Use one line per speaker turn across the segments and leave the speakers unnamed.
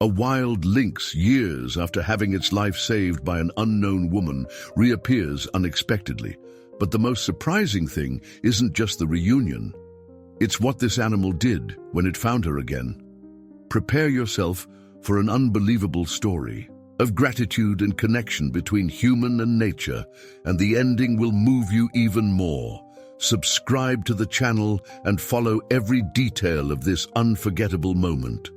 A wild lynx, years after having its life saved by an unknown woman, reappears unexpectedly. But the most surprising thing isn't just the reunion. It's what this animal did when it found her again. Prepare yourself for an unbelievable story of gratitude and connection between human and nature, and the ending will move you even more. Subscribe to the channel and follow every detail of this unforgettable moment.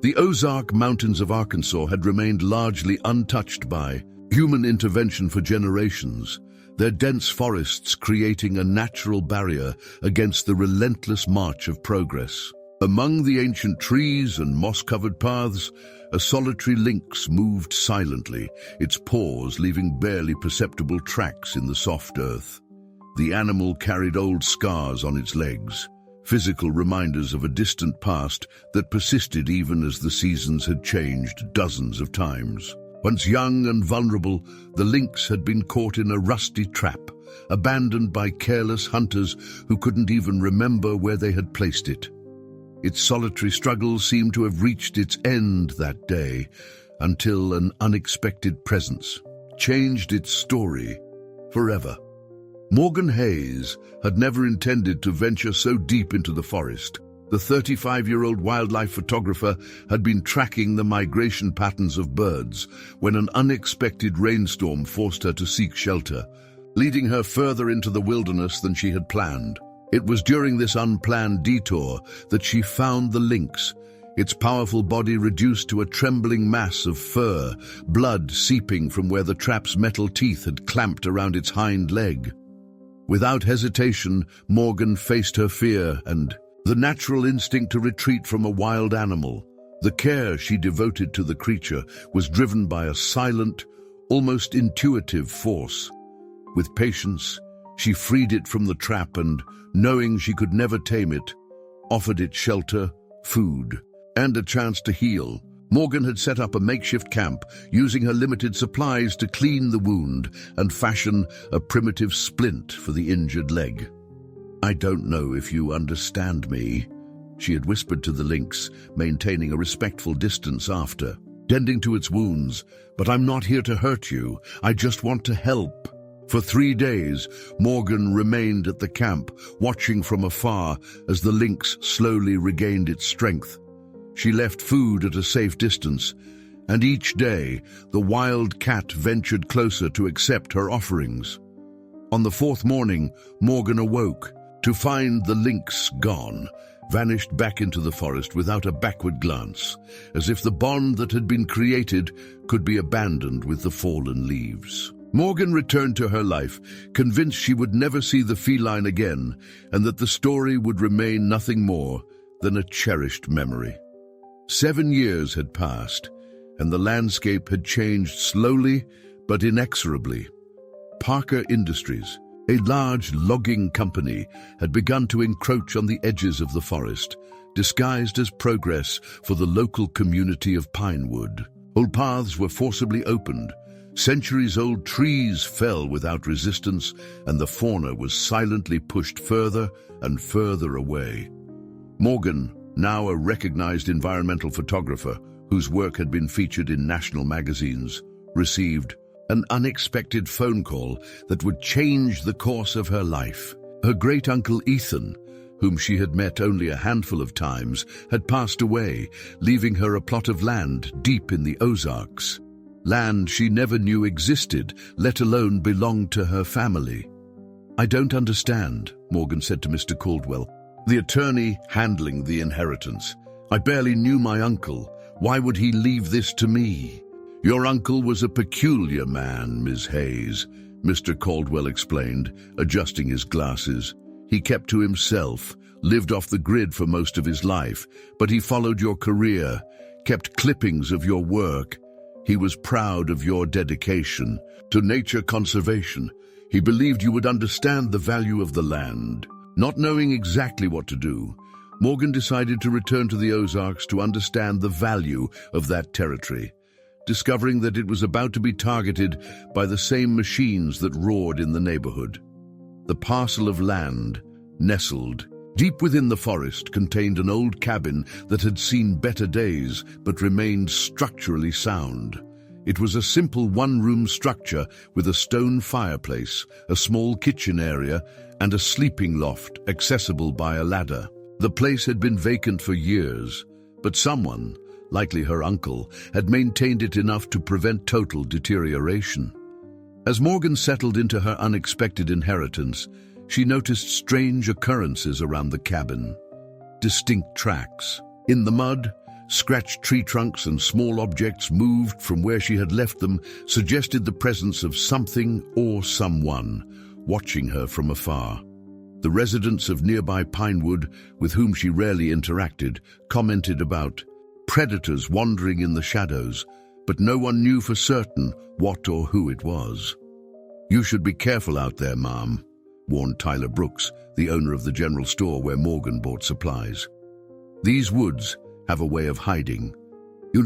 The Ozark Mountains of Arkansas had remained largely untouched by human intervention for generations, their dense forests creating a natural barrier against the relentless march of progress. Among the ancient trees and moss-covered paths, a solitary lynx moved silently, its paws leaving barely perceptible tracks in the soft earth. The animal carried old scars on its legs, physical reminders of a distant past that persisted even as the seasons had changed dozens of times. Once young and vulnerable, the lynx had been caught in a rusty trap, abandoned by careless hunters who couldn't even remember where they had placed it. Its solitary struggle seemed to have reached its end that day, until an unexpected presence changed its story forever. Morgan Hayes had never intended to venture so deep into the forest. The 35-year-old wildlife photographer had been tracking the migration patterns of birds when an unexpected rainstorm forced her to seek shelter, leading her further into the wilderness than she had planned. It was during this unplanned detour that she found the lynx, its powerful body reduced to a trembling mass of fur, blood seeping from where the trap's metal teeth had clamped around its hind leg. Without hesitation, Morgan faced her fear and the natural instinct to retreat from a wild animal. The care she devoted to the creature was driven by a silent, almost intuitive force. With patience, she freed it from the trap and, knowing she could never tame it, offered it shelter, food, and a chance to heal. Morgan had set up a makeshift camp, using her limited supplies to clean the wound and fashion a primitive splint for the injured leg. "I don't know if you understand me," she had whispered to the lynx, maintaining a respectful distance after, tending to its wounds, "but I'm not here to hurt you. I just want to help." For 3 days, Morgan remained at the camp, watching from afar as the lynx slowly regained its strength. She left food at a safe distance, and each day the wild cat ventured closer to accept her offerings. On the 4th morning, Morgan awoke to find the lynx gone, vanished back into the forest without a backward glance, as if the bond that had been created could be abandoned with the fallen leaves. Morgan returned to her life, convinced she would never see the feline again, and that the story would remain nothing more than a cherished memory. 7 years had passed, and the landscape had changed slowly but inexorably. Parker Industries, a large logging company, had begun to encroach on the edges of the forest, disguised as progress for the local community of Pinewood. Old paths were forcibly opened, centuries-old trees fell without resistance, and the fauna was silently pushed further and further away. Morgan, now a recognized environmental photographer whose work had been featured in national magazines, received an unexpected phone call that would change the course of her life. Her great-uncle Ethan, whom she had met only a handful of times, had passed away, leaving her a plot of land deep in the Ozarks. Land she never knew existed, let alone belonged to her family. "I don't understand," Morgan said to Mr. Caldwell, the attorney handling the inheritance. "I barely knew my uncle. Why would he leave this to me?" "Your uncle was a peculiar man, Ms. Hayes," Mr. Caldwell explained, adjusting his glasses. "He kept to himself, lived off the grid for most of his life, but he followed your career, kept clippings of your work. He was proud of your dedication to nature conservation. He believed you would understand the value of the land." Not knowing exactly what to do, Morgan decided to return to the Ozarks to understand the value of that territory, discovering that it was about to be targeted by the same machines that roared in the neighborhood. The parcel of land, nestled Deep within the forest contained an old cabin that had seen better days but remained structurally sound. It was a simple one-room structure with a stone fireplace, a small kitchen area, and a sleeping loft accessible by a ladder. The place had been vacant for years, but someone, likely her uncle, had maintained it enough to prevent total deterioration. As Morgan settled into her unexpected inheritance, she noticed strange occurrences around the cabin. Distinct tracks. In the mud, scratched tree trunks and small objects moved from where she had left them suggested the presence of something or someone watching her from afar. The residents of nearby Pinewood, with whom she rarely interacted, commented about predators wandering in the shadows, but no one knew for certain what or who it was. "You should be careful out there, Mom," warned Tyler Brooks, the owner of the general store where Morgan bought supplies. "These woods have a way of hiding.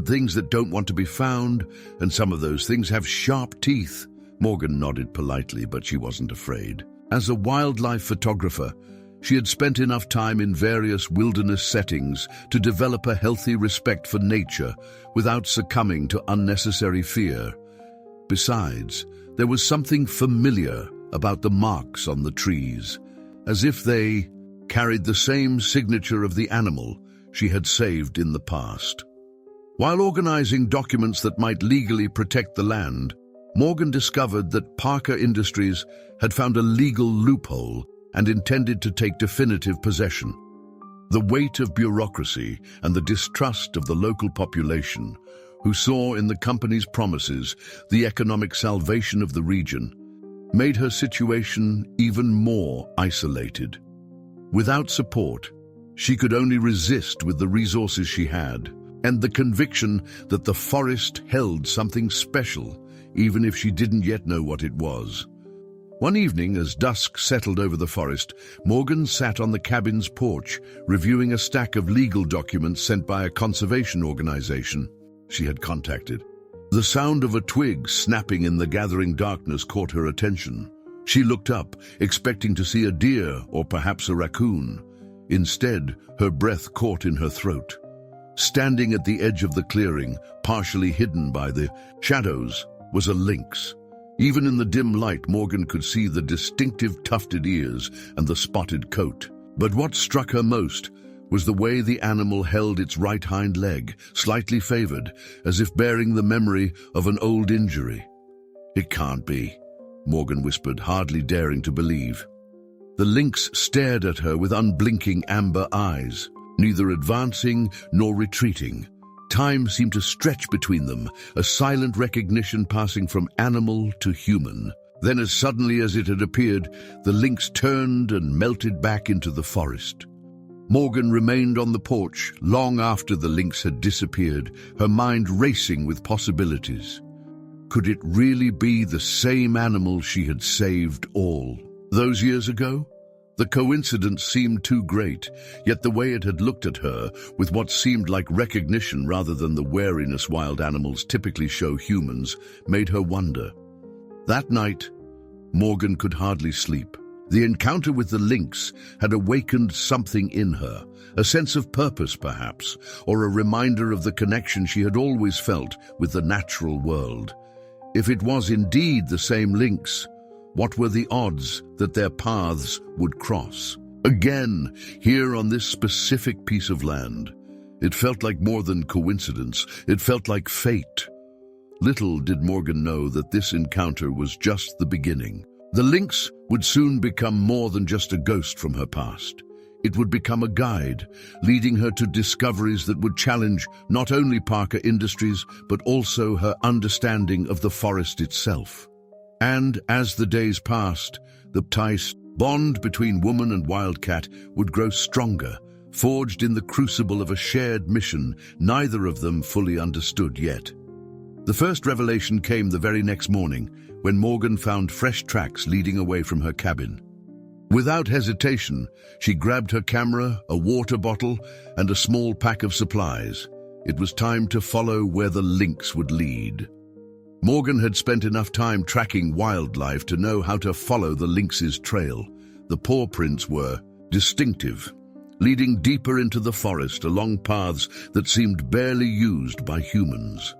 Things that don't want to be found, and some of those things have sharp teeth." Morgan nodded politely, but she wasn't afraid. As a wildlife photographer, she had spent enough time in various wilderness settings to develop a healthy respect for nature without succumbing to unnecessary fear. Besides, there was something familiar about the marks on the trees, as if they carried the same signature of the animal she had saved in the past. While organizing documents that might legally protect the land, Morgan discovered that Parker Industries had found a legal loophole and intended to take definitive possession. The weight of bureaucracy and the distrust of the local population, who saw in the company's promises the economic salvation of the region, made her situation even more isolated. Without support, she could only resist with the resources she had, and the conviction that the forest held something special, even if she didn't yet know what it was. One evening, as dusk settled over the forest, Morgan sat on the cabin's porch, reviewing a stack of legal documents sent by a conservation organization she had contacted. The sound of a twig snapping in the gathering darkness caught her attention. She looked up, expecting to see a deer or perhaps a raccoon. Instead, her breath caught in her throat. Standing at the edge of the clearing, partially hidden by the shadows, was a lynx. Even in the dim light, Morgan could see the distinctive tufted ears and the spotted coat. But what struck her most was the way the animal held its right hind leg, slightly favored, as if bearing the memory of an old injury. "It can't be," Morgan whispered, hardly daring to believe. The lynx stared at her with unblinking amber eyes, neither advancing nor retreating. Time seemed to stretch between them, a silent recognition passing from animal to human. Then, as suddenly as it had appeared, the lynx turned and melted back into the forest. Morgan remained on the porch long after the lynx had disappeared, her mind racing with possibilities. Could it really be the same animal she had saved all those years ago? The coincidence seemed too great, yet the way it had looked at her, with what seemed like recognition rather than the wariness wild animals typically show humans, made her wonder. That night, Morgan could hardly sleep. The encounter with the lynx had awakened something in her, a sense of purpose perhaps, or a reminder of the connection she had always felt with the natural world. If it was indeed the same lynx, what were the odds that their paths would cross? Again, here on this specific piece of land. It felt like more than coincidence. It felt like fate. Little did Morgan know that this encounter was just the beginning. The lynx would soon become more than just a ghost from her past. It would become a guide, leading her to discoveries that would challenge not only Parker Industries, but also her understanding of the forest itself. And as the days passed, the tight bond between woman and wildcat would grow stronger, forged in the crucible of a shared mission neither of them fully understood yet. The first revelation came the very next morning, when Morgan found fresh tracks leading away from her cabin. Without hesitation, she grabbed her camera, a water bottle, and a small pack of supplies. It was time to follow where the lynx would lead. Morgan had spent enough time tracking wildlife to know how to follow the lynx's trail. The paw prints were distinctive, leading deeper into the forest along paths that seemed barely used by humans.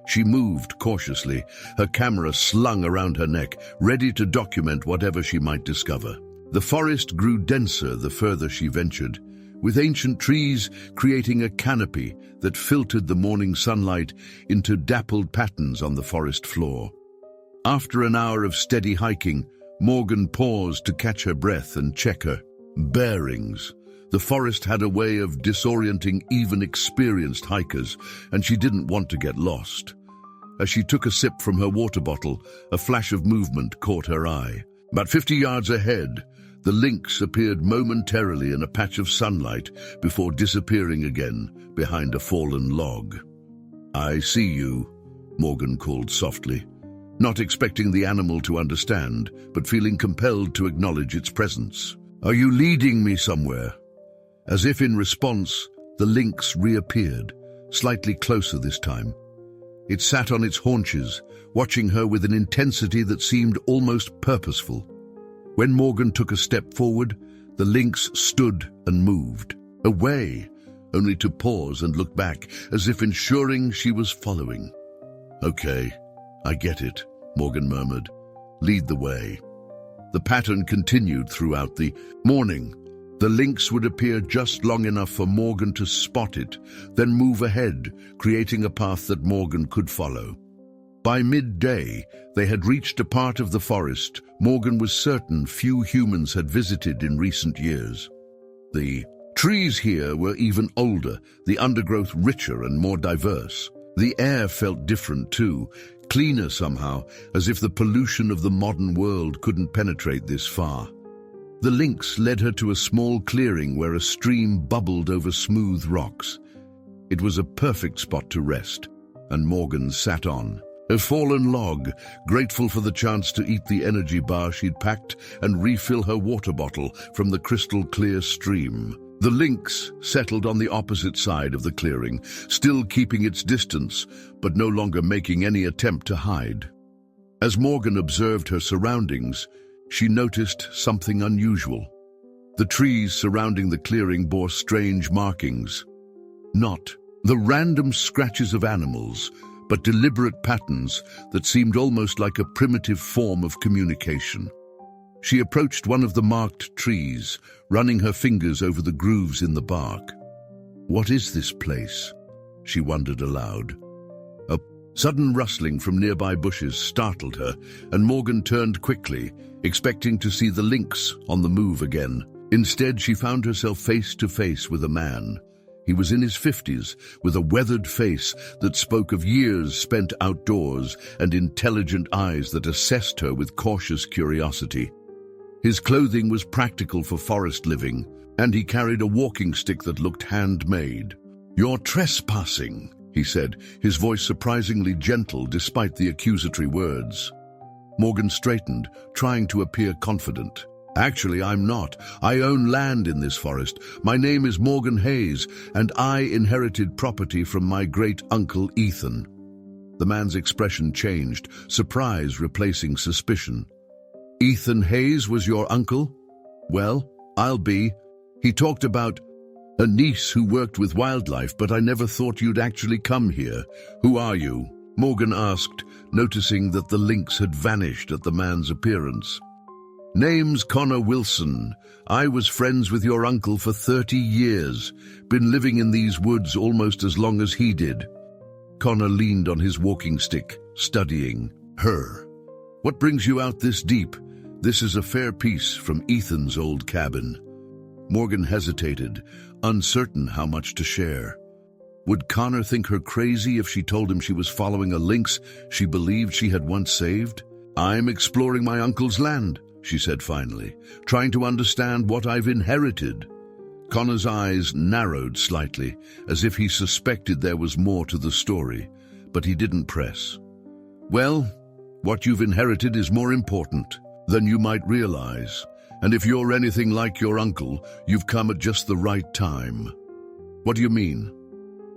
She moved cautiously, her camera slung around her neck, ready to document whatever she might discover. The forest grew denser the further she ventured, with ancient trees creating a canopy that filtered the morning sunlight into dappled patterns on the forest floor. After an hour of steady hiking, Morgan paused to catch her breath and check her bearings. The forest had a way of disorienting even experienced hikers, and she didn't want to get lost. As she took a sip from her water bottle, a flash of movement caught her eye. About 50 yards ahead, the lynx appeared momentarily in a patch of sunlight before disappearing again behind a fallen log. "I see you," Morgan called softly, not expecting the animal to understand, but feeling compelled to acknowledge its presence. "Are you leading me somewhere?" As if in response, the lynx reappeared, slightly closer this time. It sat on its haunches, watching her with an intensity that seemed almost purposeful. When Morgan took a step forward, the lynx stood and moved, away, only to pause and look back, as if ensuring she was following. "Okay, I get it," Morgan murmured. "Lead the way." The pattern continued throughout the morning. The lynx would appear just long enough for Morgan to spot it, then move ahead, creating a path that Morgan could follow. By midday, they had reached a part of the forest Morgan was certain few humans had visited in recent years. The trees here were even older, the undergrowth richer and more diverse. The air felt different too, cleaner somehow, as if the pollution of the modern world couldn't penetrate this far. The lynx led her to a small clearing where a stream bubbled over smooth rocks. It was a perfect spot to rest, and Morgan sat on a fallen log, grateful for the chance to eat the energy bar she'd packed and refill her water bottle from the crystal-clear stream. The lynx settled on the opposite side of the clearing, still keeping its distance, but no longer making any attempt to hide. As Morgan observed her surroundings, she noticed something unusual. The trees surrounding the clearing bore strange markings. Not the random scratches of animals, but deliberate patterns that seemed almost like a primitive form of communication. She approached one of the marked trees, running her fingers over the grooves in the bark. "What is this place?" she wondered aloud. A sudden rustling from nearby bushes startled her, and Morgan turned quickly, expecting to see the lynx on the move again. Instead, she found herself face to face with a man. He was in his 50s, with a weathered face that spoke of years spent outdoors and intelligent eyes that assessed her with cautious curiosity. His clothing was practical for forest living, and he carried a walking stick that looked handmade. "You're trespassing," he said, his voice surprisingly gentle despite the accusatory words. Morgan straightened, trying to appear confident. "Actually, I'm not. I own land in this forest. My name is Morgan Hayes, and I inherited property from my great-uncle Ethan." The man's expression changed, surprise replacing suspicion. "Ethan Hayes was your uncle? Well, I'll be. He talked about a niece who worked with wildlife, but I never thought you'd actually come here. Who are you?" Morgan asked, noticing that the lynx had vanished at the man's appearance. "Name's Connor Wilson. I was friends with your uncle for 30 years. Been living in these woods almost as long as he did." Connor leaned on his walking stick, studying her. "What brings you out this deep? This is a fair piece from Ethan's old cabin." Morgan hesitated, uncertain how much to share. Would Connor think her crazy if she told him she was following a lynx she believed she had once saved? "I'm exploring my uncle's land," she said finally, "trying to understand what I've inherited." Connor's eyes narrowed slightly, as if he suspected there was more to the story, but he didn't press. "Well, what you've inherited is more important than you might realize, and if you're anything like your uncle, you've come at just the right time." "What do you mean?"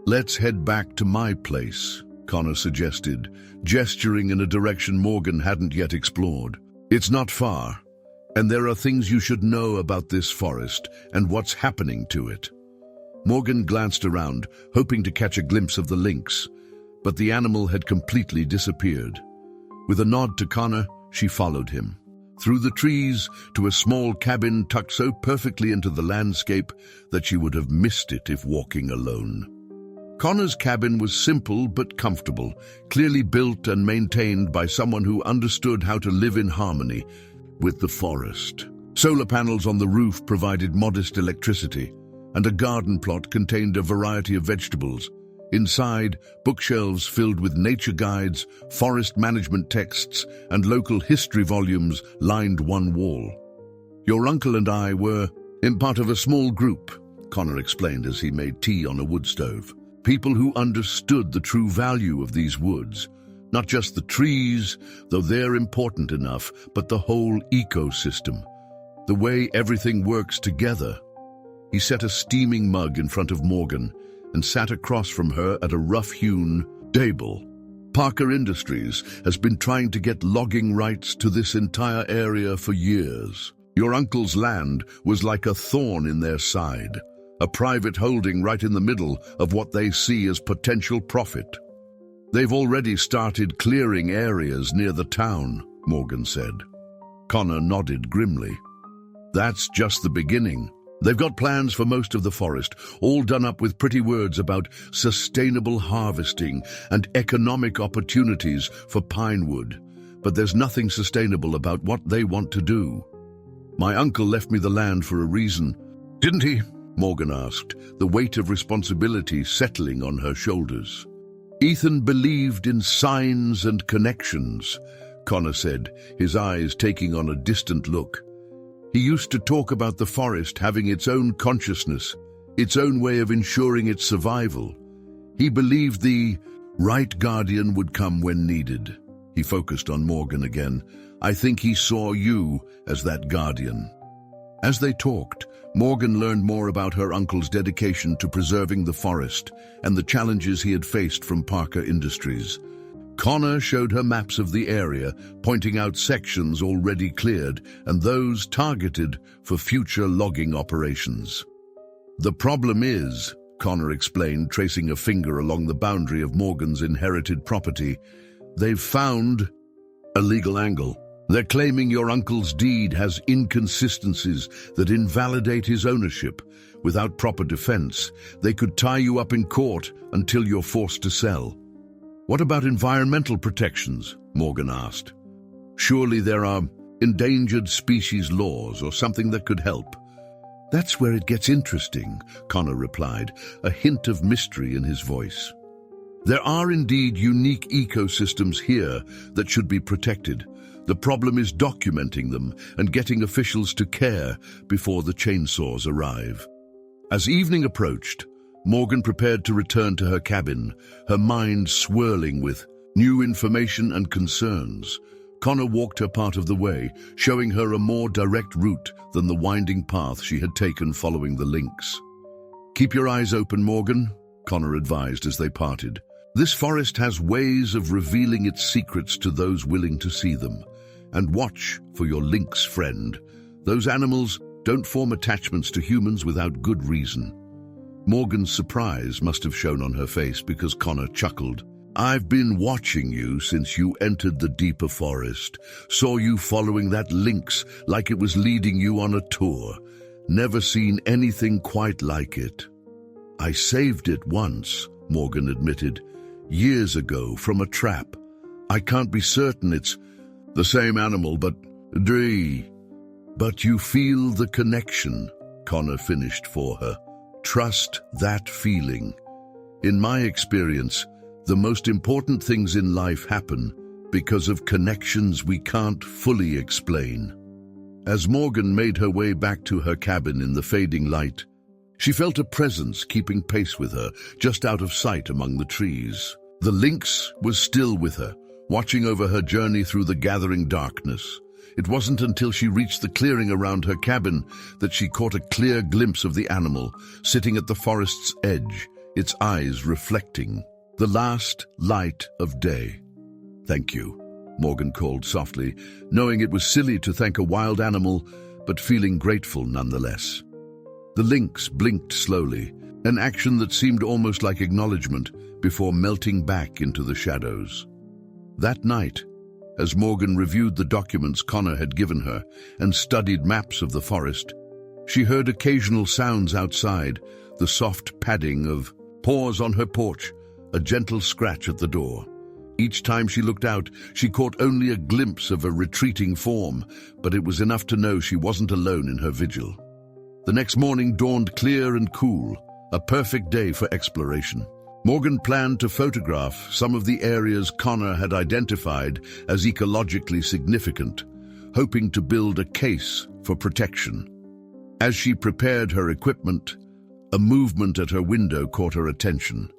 "Let's head back to my place," Connor suggested, gesturing in a direction Morgan hadn't yet explored. "It's not far. And there are things you should know about this forest and what's happening to it. Morgan glanced around, hoping to catch a glimpse of the lynx, but the animal had completely disappeared. With a nod to Connor, she followed him. Through the trees to a small cabin tucked so perfectly into the landscape that she would have missed it if walking alone. Connor's cabin was simple but comfortable, clearly built and maintained by someone who understood how to live in harmony with the forest. Solar panels on the roof provided modest electricity, and a garden plot contained a variety of vegetables. Inside, bookshelves filled with nature guides, forest management texts, and local history volumes lined one wall. Your uncle and I were in part of a small group, Connor explained as he made tea on a wood stove. People who understood the true value of these woods, not just the trees, though they're important enough, but the whole ecosystem, the way everything works together. He set a steaming mug in front of Morgan and sat across from her at a rough-hewn table. Parker Industries has been trying to get logging rights to this entire area for years. Your uncle's land was like a thorn in their side, a private holding right in the middle of what they see as potential profit. They've already started clearing areas near the town, Morgan said. Connor nodded grimly. That's just the beginning. They've got plans for most of the forest, all done up with pretty words about sustainable harvesting and economic opportunities for pine wood. But there's nothing sustainable about what they want to do. My uncle left me the land for a reason, didn't he? Morgan asked, the weight of responsibility settling on her shoulders. Ethan believed in signs and connections, Connor said, his eyes taking on a distant look. He used to talk about the forest having its own consciousness, its own way of ensuring its survival. He believed the right guardian would come when needed. He focused on Morgan again. I think he saw you as that guardian. As they talked, Morgan learned more about her uncle's dedication to preserving the forest and the challenges he had faced from Parker Industries. Connor showed her maps of the area, pointing out sections already cleared and those targeted for future logging operations. The problem is, Connor explained, tracing a finger along the boundary of Morgan's inherited property, they've found a legal angle. They're claiming your uncle's deed has inconsistencies that invalidate his ownership. Without proper defense, they could tie you up in court until you're forced to sell. What about environmental protections? Morgan asked. Surely there are endangered species laws or something that could help. That's where it gets interesting, Connor replied, a hint of mystery in his voice. There are indeed unique ecosystems here that should be protected. The problem is documenting them and getting officials to care before the chainsaws arrive. As evening approached, Morgan prepared to return to her cabin, her mind swirling with new information and concerns. Connor walked her part of the way, showing her a more direct route than the winding path she had taken following the Lynx. Keep your eyes open, Morgan, Connor advised as they parted. This forest has ways of revealing its secrets to those willing to see them. And watch for your Lynx friend. Those animals don't form attachments to humans without good reason. Morgan's surprise must have shown on her face because Connor chuckled. I've been watching you since you entered the deeper forest. Saw you following that lynx like it was leading you on a tour. Never seen anything quite like it. I saved it once, Morgan admitted. Years ago from a trap. I can't be certain it's the same animal, but you feel the connection, Connor finished for her. Trust that feeling. In my experience, the most important things in life happen because of connections we can't fully explain. As Morgan made her way back to her cabin in the fading light, she felt a presence keeping pace with her, just out of sight among the trees. The lynx was still with her, watching over her journey through the gathering darkness. It wasn't until she reached the clearing around her cabin that she caught a clear glimpse of the animal, sitting at the forest's edge, its eyes reflecting the last light of day. Thank you, Morgan called softly, knowing it was silly to thank a wild animal, but feeling grateful nonetheless. The lynx blinked slowly, an action that seemed almost like acknowledgement before melting back into the shadows. That night, as Morgan reviewed the documents Connor had given her and studied maps of the forest, she heard occasional sounds outside, the soft padding of paws on her porch, a gentle scratch at the door. Each time she looked out, she caught only a glimpse of a retreating form, but it was enough to know she wasn't alone in her vigil. The next morning dawned clear and cool, a perfect day for exploration. Morgan planned to photograph some of the areas Connor had identified as ecologically significant, hoping to build a case for protection. As she prepared her equipment, a movement at her window caught her attention.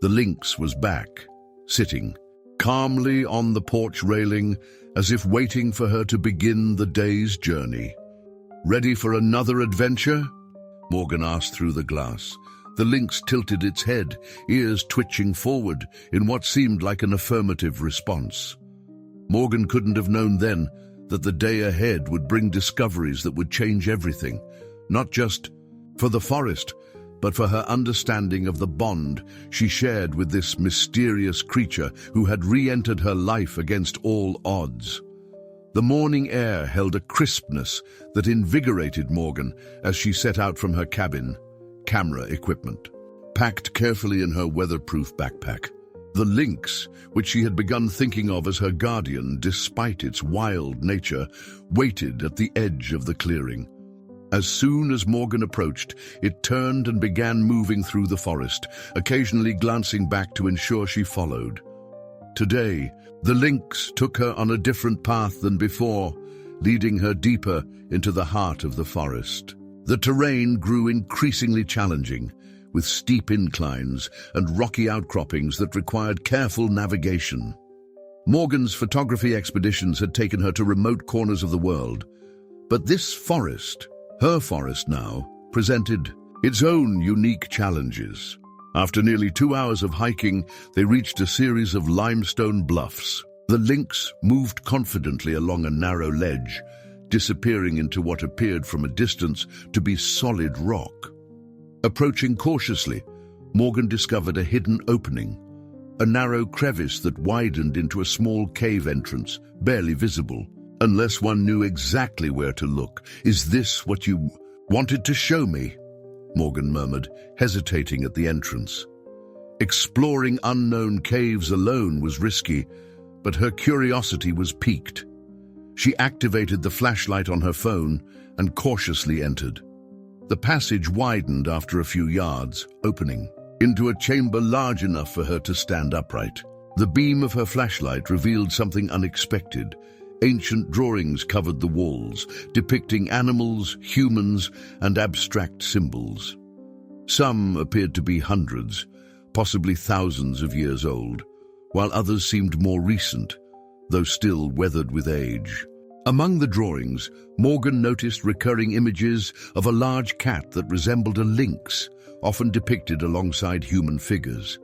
The lynx was back, sitting calmly on the porch railing, as if waiting for her to begin the day's journey. "Ready for another adventure?" Morgan asked through the glass. The lynx tilted its head, ears twitching forward in what seemed like an affirmative response. Morgan couldn't have known then that the day ahead would bring discoveries that would change everything, not just for the forest, but for her understanding of the bond she shared with this mysterious creature who had re-entered her life against all odds. The morning air held a crispness that invigorated Morgan as she set out from her cabin, camera equipment, packed carefully in her weatherproof backpack. The lynx, which she had begun thinking of as her guardian despite its wild nature, waited at the edge of the clearing. As soon as Morgan approached, it turned and began moving through the forest, occasionally glancing back to ensure she followed. Today, the lynx took her on a different path than before, leading her deeper into the heart of the forest. The terrain grew increasingly challenging, with steep inclines and rocky outcroppings that required careful navigation. Morgan's photography expeditions had taken her to remote corners of the world, but this forest, her forest now, presented its own unique challenges. After nearly 2 hours of hiking, they reached a series of limestone bluffs. The lynx moved confidently along a narrow ledge, disappearing into what appeared from a distance to be solid rock. Approaching cautiously, Morgan discovered a hidden opening, a narrow crevice that widened into a small cave entrance, barely visible, unless one knew exactly where to look. "Is this what you wanted to show me?" Morgan murmured, hesitating at the entrance. Exploring unknown caves alone was risky, but her curiosity was piqued. She activated the flashlight on her phone and cautiously entered. The passage widened after a few yards, opening into a chamber large enough for her to stand upright. The beam of her flashlight revealed something unexpected. Ancient drawings covered the walls, depicting animals, humans, and abstract symbols. Some appeared to be hundreds, possibly thousands of years old, while others seemed more recent, though still weathered with age. Among the drawings, Morgan noticed recurring images of a large cat that resembled a lynx, often depicted alongside human figures.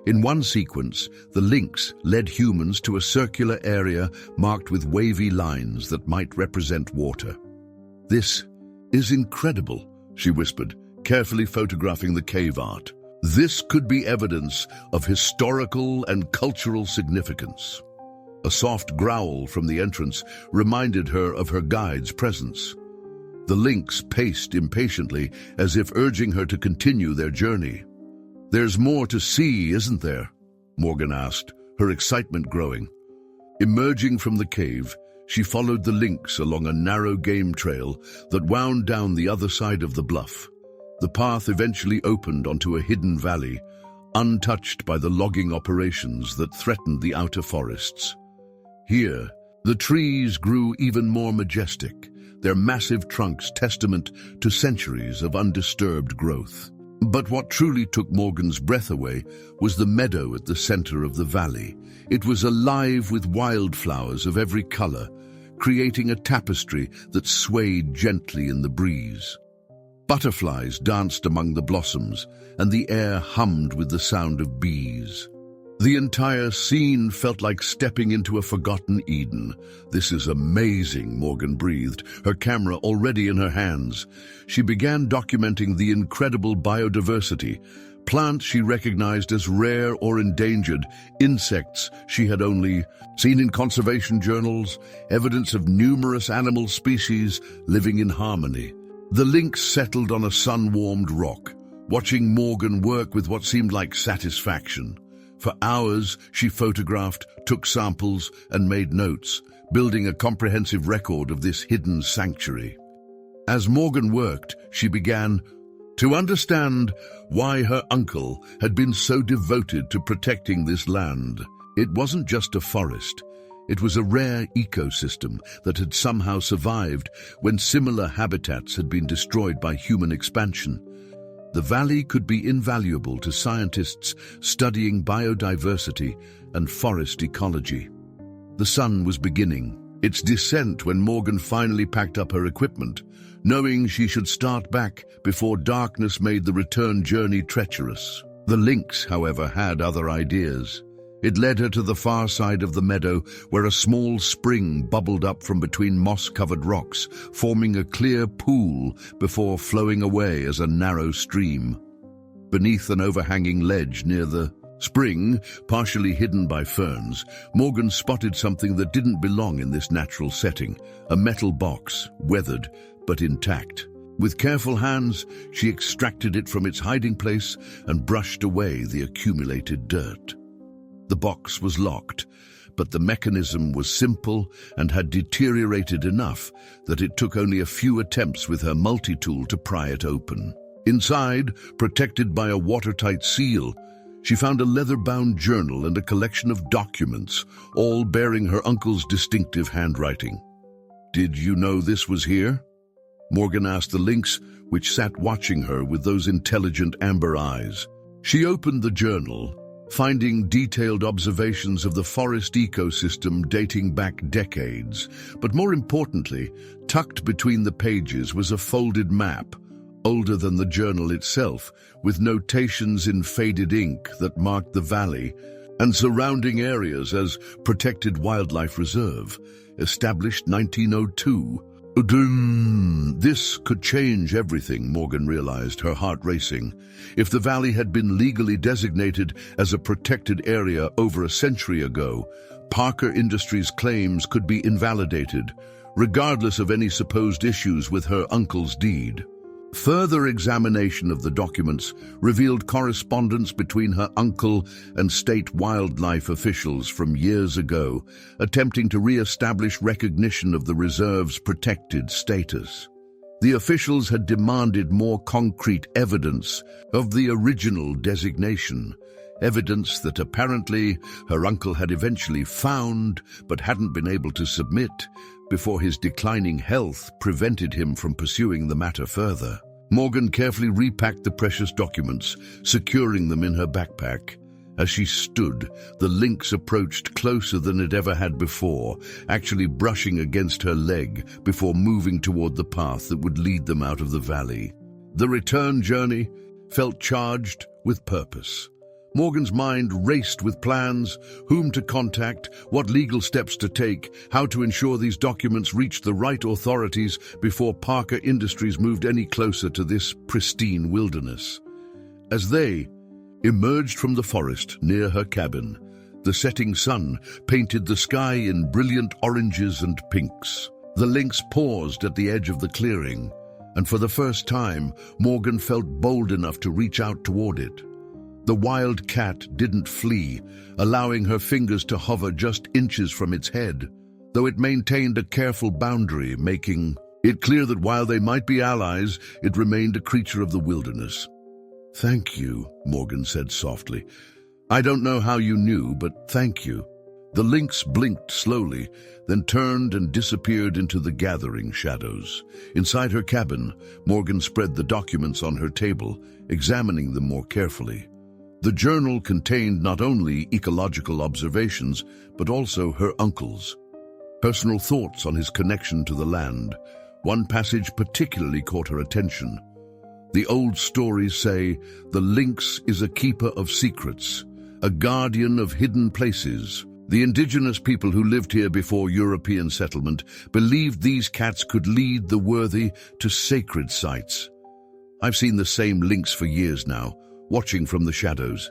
In one sequence, the lynx led humans to a circular area marked with wavy lines that might represent water. "This is incredible," she whispered, carefully photographing the cave art. "This could be evidence of historical and cultural significance." A soft growl from the entrance reminded her of her guide's presence. The lynx paced impatiently, as if urging her to continue their journey. "There's more to see, isn't there?" Morgan asked, her excitement growing. Emerging from the cave, she followed the lynx along a narrow game trail that wound down the other side of the bluff. The path eventually opened onto a hidden valley, untouched by the logging operations that threatened the outer forests. Here, the trees grew even more majestic, their massive trunks testament to centuries of undisturbed growth. But what truly took Morgan's breath away was the meadow at the center of the valley. It was alive with wildflowers of every color, creating a tapestry that swayed gently in the breeze. Butterflies danced among the blossoms, and the air hummed with the sound of bees. The entire scene felt like stepping into a forgotten Eden. "This is amazing," Morgan breathed, her camera already in her hands. She began documenting the incredible biodiversity, plants she recognized as rare or endangered, insects she had only seen in conservation journals, evidence of numerous animal species living in harmony. The Lynx settled on a sun-warmed rock, watching Morgan work with what seemed like satisfaction. For hours, she photographed, took samples, and made notes, building a comprehensive record of this hidden sanctuary. As Morgan worked, she began to understand why her uncle had been so devoted to protecting this land. It wasn't just a forest. It was a rare ecosystem that had somehow survived when similar habitats had been destroyed by human expansion. The valley could be invaluable to scientists studying biodiversity and forest ecology. The sun was beginning its descent when Morgan finally packed up her equipment, knowing she should start back before darkness made the return journey treacherous. The Lynx, however, had other ideas. It led her to the far side of the meadow, where a small spring bubbled up from between moss-covered rocks, forming a clear pool before flowing away as a narrow stream. Beneath an overhanging ledge near the spring, partially hidden by ferns, Morgan spotted something that didn't belong in this natural setting, a metal box, weathered but intact. With careful hands, she extracted it from its hiding place and brushed away the accumulated dirt. The box was locked, but the mechanism was simple and had deteriorated enough that it took only a few attempts with her multi-tool to pry it open. Inside, protected by a watertight seal, she found a leather-bound journal and a collection of documents, all bearing her uncle's distinctive handwriting. "Did you know this was here?" Morgan asked the Lynx, which sat watching her with those intelligent amber eyes. She opened the journal, finding detailed observations of the forest ecosystem dating back decades. But more importantly, tucked between the pages was a folded map, older than the journal itself, with notations in faded ink that marked the valley and surrounding areas as Protected Wildlife Reserve, established 1902. This could change everything, Morgan realized, her heart racing. If the valley had been legally designated as a protected area over a century ago, Parker Industries' claims could be invalidated, regardless of any supposed issues with her uncle's deed. Further examination of the documents revealed correspondence between her uncle and state wildlife officials from years ago, attempting to re-establish recognition of the reserve's protected status. The officials had demanded more concrete evidence of the original designation, evidence that apparently her uncle had eventually found but hadn't been able to submit before his declining health prevented him from pursuing the matter further. Morgan carefully repacked the precious documents, securing them in her backpack. As she stood, the Lynx approached closer than it ever had before, actually brushing against her leg before moving toward the path that would lead them out of the valley. The return journey felt charged with purpose. Morgan's mind raced with plans, whom to contact, what legal steps to take, how to ensure these documents reached the right authorities before Parker Industries moved any closer to this pristine wilderness. As they emerged from the forest near her cabin, the setting sun painted the sky in brilliant oranges and pinks. The Lynx paused at the edge of the clearing, and for the first time, Morgan felt bold enough to reach out toward it. The wild cat didn't flee, allowing her fingers to hover just inches from its head, though it maintained a careful boundary, making it clear that while they might be allies, it remained a creature of the wilderness. "Thank you," Morgan said softly. "I don't know how you knew, but thank you." The Lynx blinked slowly, then turned and disappeared into the gathering shadows. Inside her cabin, Morgan spread the documents on her table, examining them more carefully. The journal contained not only ecological observations, but also her uncle's personal thoughts on his connection to the land. One passage particularly caught her attention. The old stories say, "The Lynx is a keeper of secrets, a guardian of hidden places. The indigenous people who lived here before European settlement believed these cats could lead the worthy to sacred sites. I've seen the same lynx for years now, watching from the shadows.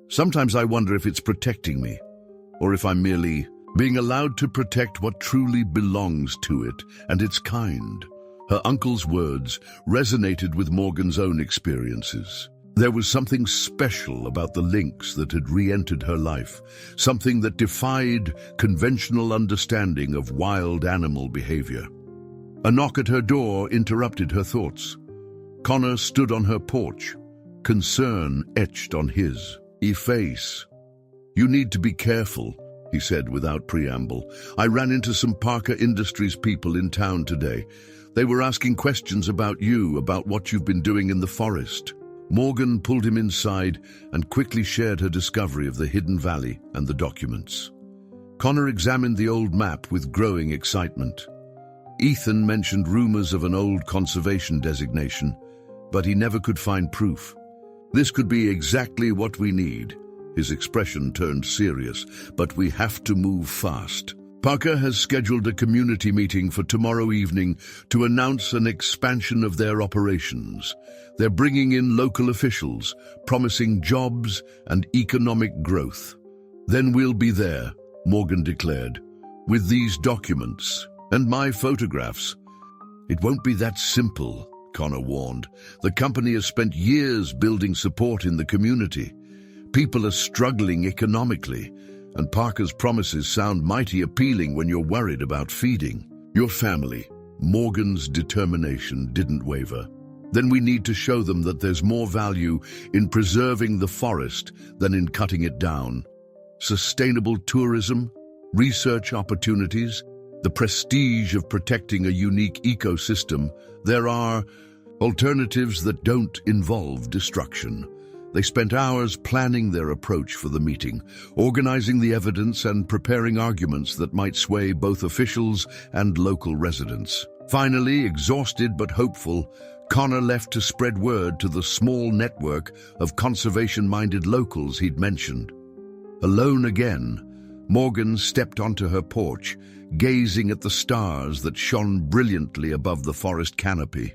Sometimes I wonder if it's protecting me, or if I'm merely being allowed to protect what truly belongs to it and its kind. Her uncle's words resonated with Morgan's own experiences. There was something special about the lynx that had re-entered her life, something that defied conventional understanding of wild animal behavior. A knock at her door interrupted her thoughts. Connor stood on her porch, concern etched on his face. "You need to be careful," he said without preamble. "I ran into some Parker Industries people in town today. They were asking questions about you, about what you've been doing in the forest." Morgan pulled him inside and quickly shared her discovery of the hidden valley and the documents. Connor examined the old map with growing excitement. Ethan mentioned rumors of an old conservation designation, but he never could find proof. "This could be exactly what we need." His expression turned serious. "But we have to move fast." Parker has scheduled a community meeting for tomorrow evening to announce an expansion of their operations. They're bringing in local officials, promising jobs and economic growth. "Then we'll be there," Morgan declared, "with these documents and my photographs." "It won't be that simple," Connor warned. "The company has spent years building support in the community. People are struggling economically, and Parker's promises sound mighty appealing when you're worried about feeding your family." Morgan's determination didn't waver. "Then we need to show them that there's more value in preserving the forest than in cutting it down. Sustainable tourism, research opportunities, the prestige of protecting a unique ecosystem. There are alternatives that don't involve destruction." They spent hours planning their approach for the meeting, organizing the evidence and preparing arguments that might sway both officials and local residents. Finally, exhausted but hopeful, Connor left to spread word to the small network of conservation-minded locals he'd mentioned. Alone again, Morgan stepped onto her porch, gazing at the stars that shone brilliantly above the forest canopy.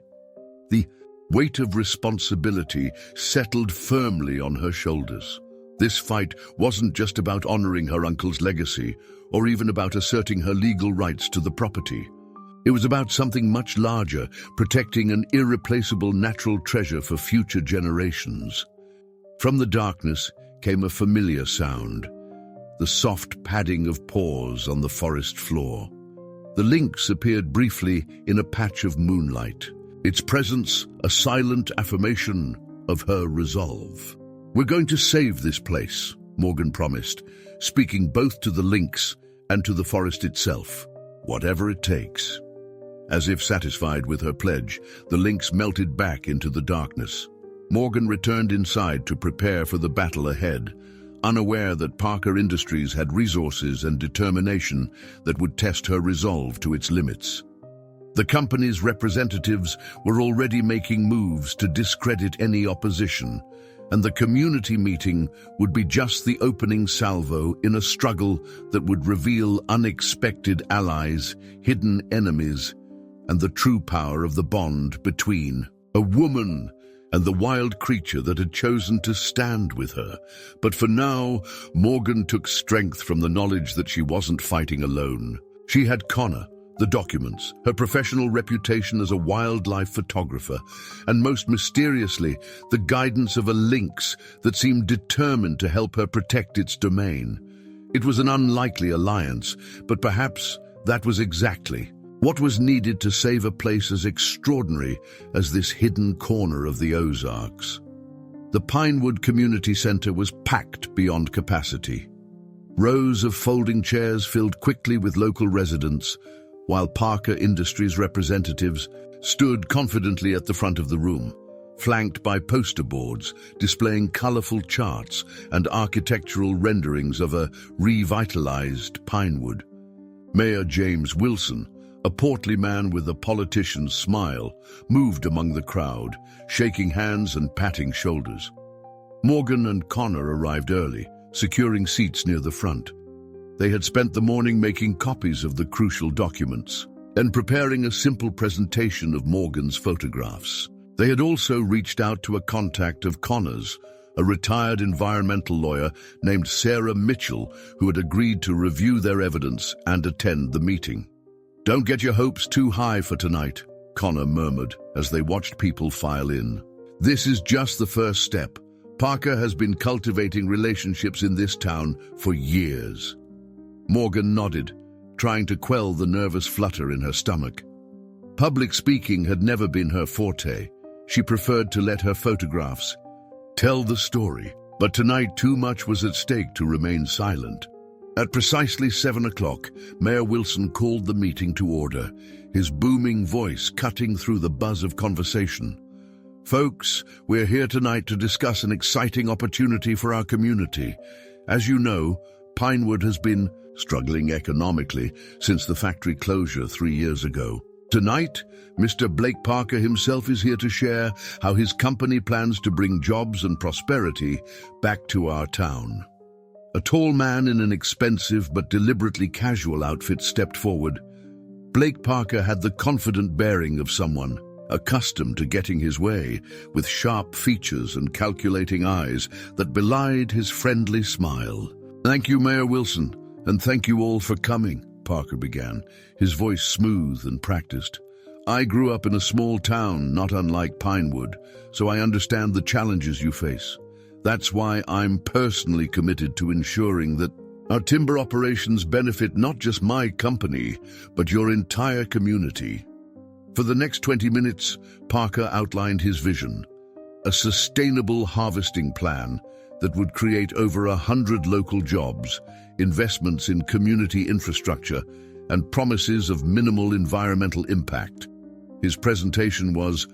The weight of responsibility settled firmly on her shoulders. This fight wasn't just about honoring her uncle's legacy, or even about asserting her legal rights to the property. It was about something much larger, protecting an irreplaceable natural treasure for future generations. From the darkness came a familiar sound, the soft padding of paws on the forest floor. The lynx appeared briefly in a patch of moonlight, its presence a silent affirmation of her resolve. "We're going to save this place," Morgan promised, speaking both to the lynx and to the forest itself, "whatever it takes." As if satisfied with her pledge, the lynx melted back into the darkness. Morgan returned inside to prepare for the battle ahead, unaware that Parker Industries had resources and determination that would test her resolve to its limits. The company's representatives were already making moves to discredit any opposition, and the community meeting would be just the opening salvo in a struggle that would reveal unexpected allies, hidden enemies, and the true power of the bond between a woman and the wild creature that had chosen to stand with her. But for now, Morgan took strength from the knowledge that she wasn't fighting alone. She had Connor, the documents, her professional reputation as a wildlife photographer, and most mysteriously, the guidance of a lynx that seemed determined to help her protect its domain. It was an unlikely alliance, but perhaps that was exactly what was needed to save a place as extraordinary as this hidden corner of the Ozarks. The Pinewood Community Center was packed beyond capacity. Rows of folding chairs filled quickly with local residents, while Parker Industries representatives stood confidently at the front of the room, flanked by poster boards displaying colorful charts and architectural renderings of a revitalized Pinewood. Mayor James Wilson, a portly man with a politician's smile, moved among the crowd, shaking hands and patting shoulders. Morgan and Connor arrived early, securing seats near the front. They had spent the morning making copies of the crucial documents and preparing a simple presentation of Morgan's photographs. They had also reached out to a contact of Connor's, a retired environmental lawyer named Sarah Mitchell, who had agreed to review their evidence and attend the meeting. "Don't get your hopes too high for tonight," Connor murmured as they watched people file in. "This is just the first step. Parker has been cultivating relationships in this town for years." Morgan nodded, trying to quell the nervous flutter in her stomach. Public speaking had never been her forte. She preferred to let her photographs tell the story, but tonight too much was at stake to remain silent. At precisely 7 o'clock, Mayor Wilson called the meeting to order, his booming voice cutting through the buzz of conversation. "Folks, we're here tonight to discuss an exciting opportunity for our community. As you know, Pinewood has been struggling economically since the factory closure 3 years ago. Tonight, Mr. Blake Parker himself is here to share how his company plans to bring jobs and prosperity back to our town." A tall man in an expensive but deliberately casual outfit stepped forward. Blake Parker had the confident bearing of someone accustomed to getting his way, with sharp features and calculating eyes that belied his friendly smile. "Thank you, Mayor Wilson, and thank you all for coming," Parker began, his voice smooth and practiced. "I grew up in a small town not unlike Pinewood, so I understand the challenges you face. That's why I'm personally committed to ensuring that our timber operations benefit not just my company, but your entire community." For the next 20 minutes, Parker outlined his vision, a sustainable harvesting plan that would create over 100 local jobs, investments in community infrastructure, and promises of minimal environmental impact. His presentation was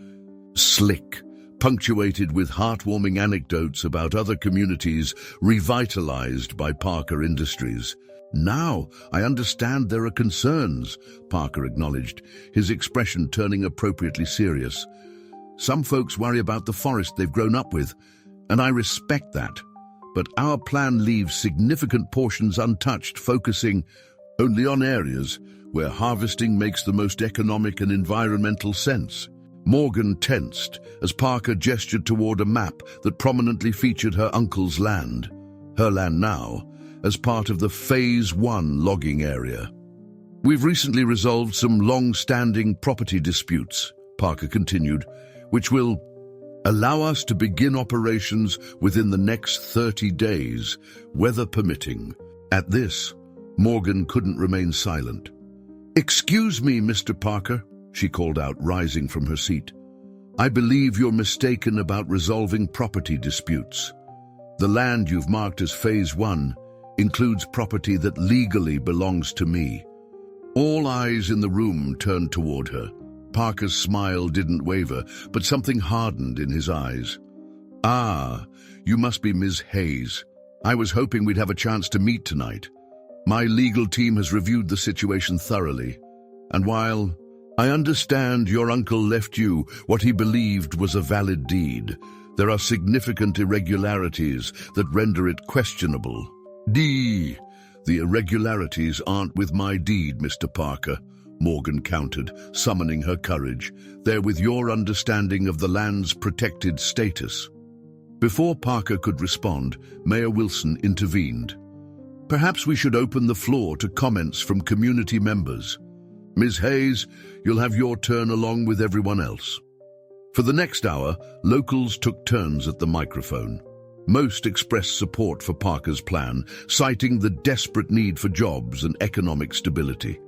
slick, punctuated with heartwarming anecdotes about other communities revitalized by Parker Industries. "Now, I understand there are concerns," Parker acknowledged, his expression turning appropriately serious. "Some folks worry about the forest they've grown up with, and I respect that. But our plan leaves significant portions untouched, focusing only on areas where harvesting makes the most economic and environmental sense." Morgan tensed as Parker gestured toward a map that prominently featured her uncle's land, her land now, as part of the Phase 1 logging area. "We've recently resolved some long-standing property disputes," Parker continued, "which will allow us to begin operations within the next 30 days, weather permitting." At this, Morgan couldn't remain silent. "Excuse me, Mr. Parker," she called out, rising from her seat. "I believe you're mistaken about resolving property disputes. The land you've marked as Phase 1 includes property that legally belongs to me." All eyes in the room turned toward her. Parker's smile didn't waver, but something hardened in his eyes. "Ah, you must be Ms. Hayes. I was hoping we'd have a chance to meet tonight. My legal team has reviewed the situation thoroughly, and while I understand your uncle left you what he believed was a valid deed, there are significant irregularities that render it questionable." "The irregularities aren't with my deed, Mr. Parker," Morgan countered, summoning her courage. "They're with your understanding of the land's protected status." Before Parker could respond, Mayor Wilson intervened. "Perhaps we should open the floor to comments from community members. Ms. Hayes, you'll have your turn along with everyone else." For the next hour, locals took turns at the microphone. Most expressed support for Parker's plan, citing the desperate need for jobs and economic stability.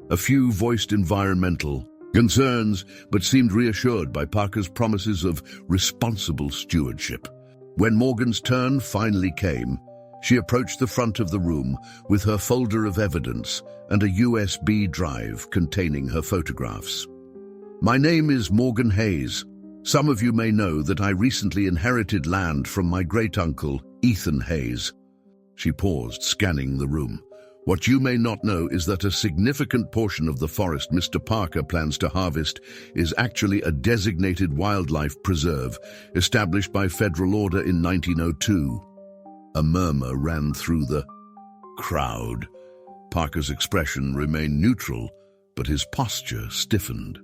A few voiced environmental concerns, but seemed reassured by Parker's promises of responsible stewardship. When Morgan's turn finally came, she approached the front of the room with her folder of evidence and a USB drive containing her photographs. "My name is Morgan Hayes. Some of you may know that I recently inherited land from my great-uncle, Ethan Hayes." She paused, scanning the room. "What you may not know is that a significant portion of the forest Mr. Parker plans to harvest is actually a designated wildlife preserve established by federal order in 1902. A murmur ran through the crowd. Parker's expression remained neutral, but his posture stiffened.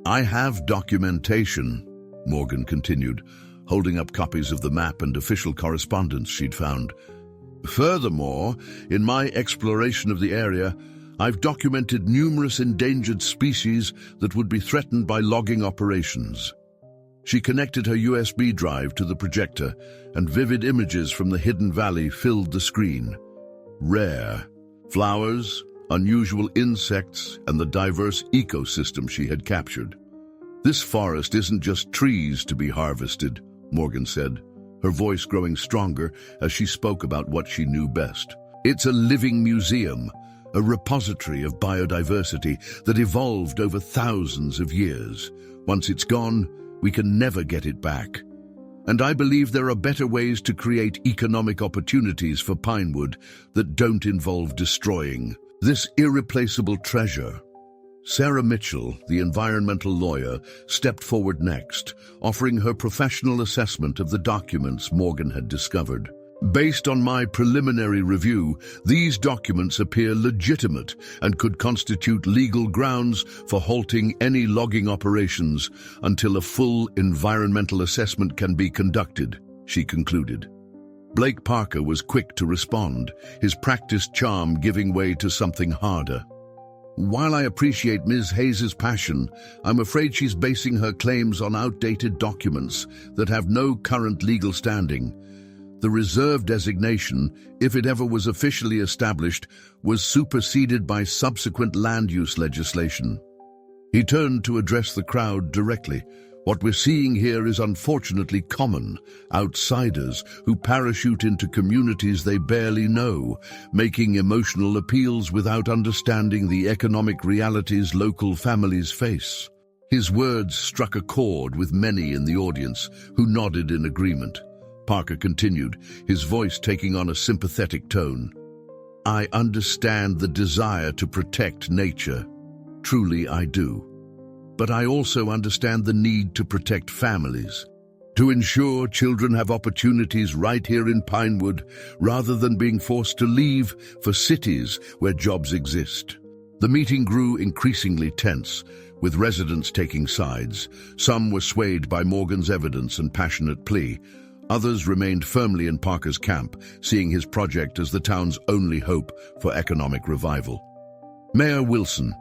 "I have documentation," Morgan continued, holding up copies of the map and official correspondence she'd found. "Furthermore, in my exploration of the area, I've documented numerous endangered species that would be threatened by logging operations." She connected her USB drive to the projector, and vivid images from the hidden valley filled the screen. Rare flowers, unusual insects, and the diverse ecosystem she had captured. "This forest isn't just trees to be harvested," Morgan said, her voice growing stronger as she spoke about what she knew best. "It's a living museum, a repository of biodiversity that evolved over thousands of years. Once it's gone, we can never get it back. And I believe there are better ways to create economic opportunities for Pinewood that don't involve destroying this irreplaceable treasure." Sarah Mitchell, the environmental lawyer, stepped forward next, offering her professional assessment of the documents Morgan had discovered. "Based on my preliminary review, these documents appear legitimate and could constitute legal grounds for halting any logging operations until a full environmental assessment can be conducted," she concluded. Blake Parker was quick to respond, his practiced charm giving way to something harder. "While I appreciate Ms. Hayes's passion, I'm afraid she's basing her claims on outdated documents that have no current legal standing. The reserve designation, if it ever was officially established, was superseded by subsequent land use legislation." He turned to address the crowd directly. "What we're seeing here is unfortunately common. Outsiders who parachute into communities they barely know, making emotional appeals without understanding the economic realities local families face." His words struck a chord with many in the audience, who nodded in agreement. Parker continued, his voice taking on a sympathetic tone. "I understand the desire to protect nature. Truly I do. But I also understand the need to protect families, to ensure children have opportunities right here in Pinewood, rather than being forced to leave for cities where jobs exist." The meeting grew increasingly tense, with residents taking sides. Some were swayed by Morgan's evidence and passionate plea. Others remained firmly in Parker's camp, seeing his project as the town's only hope for economic revival. Mayor Wilson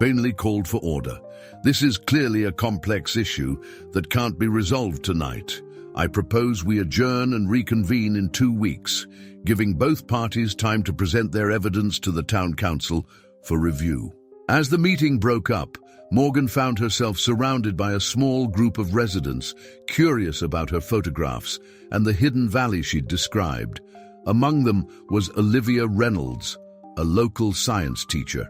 vainly called for order. "This is clearly a complex issue that can't be resolved tonight. I propose we adjourn and reconvene in 2 weeks, giving both parties time to present their evidence to the town council for review." As the meeting broke up, Morgan found herself surrounded by a small group of residents, curious about her photographs and the hidden valley she'd described. Among them was Olivia Reynolds, a local science teacher.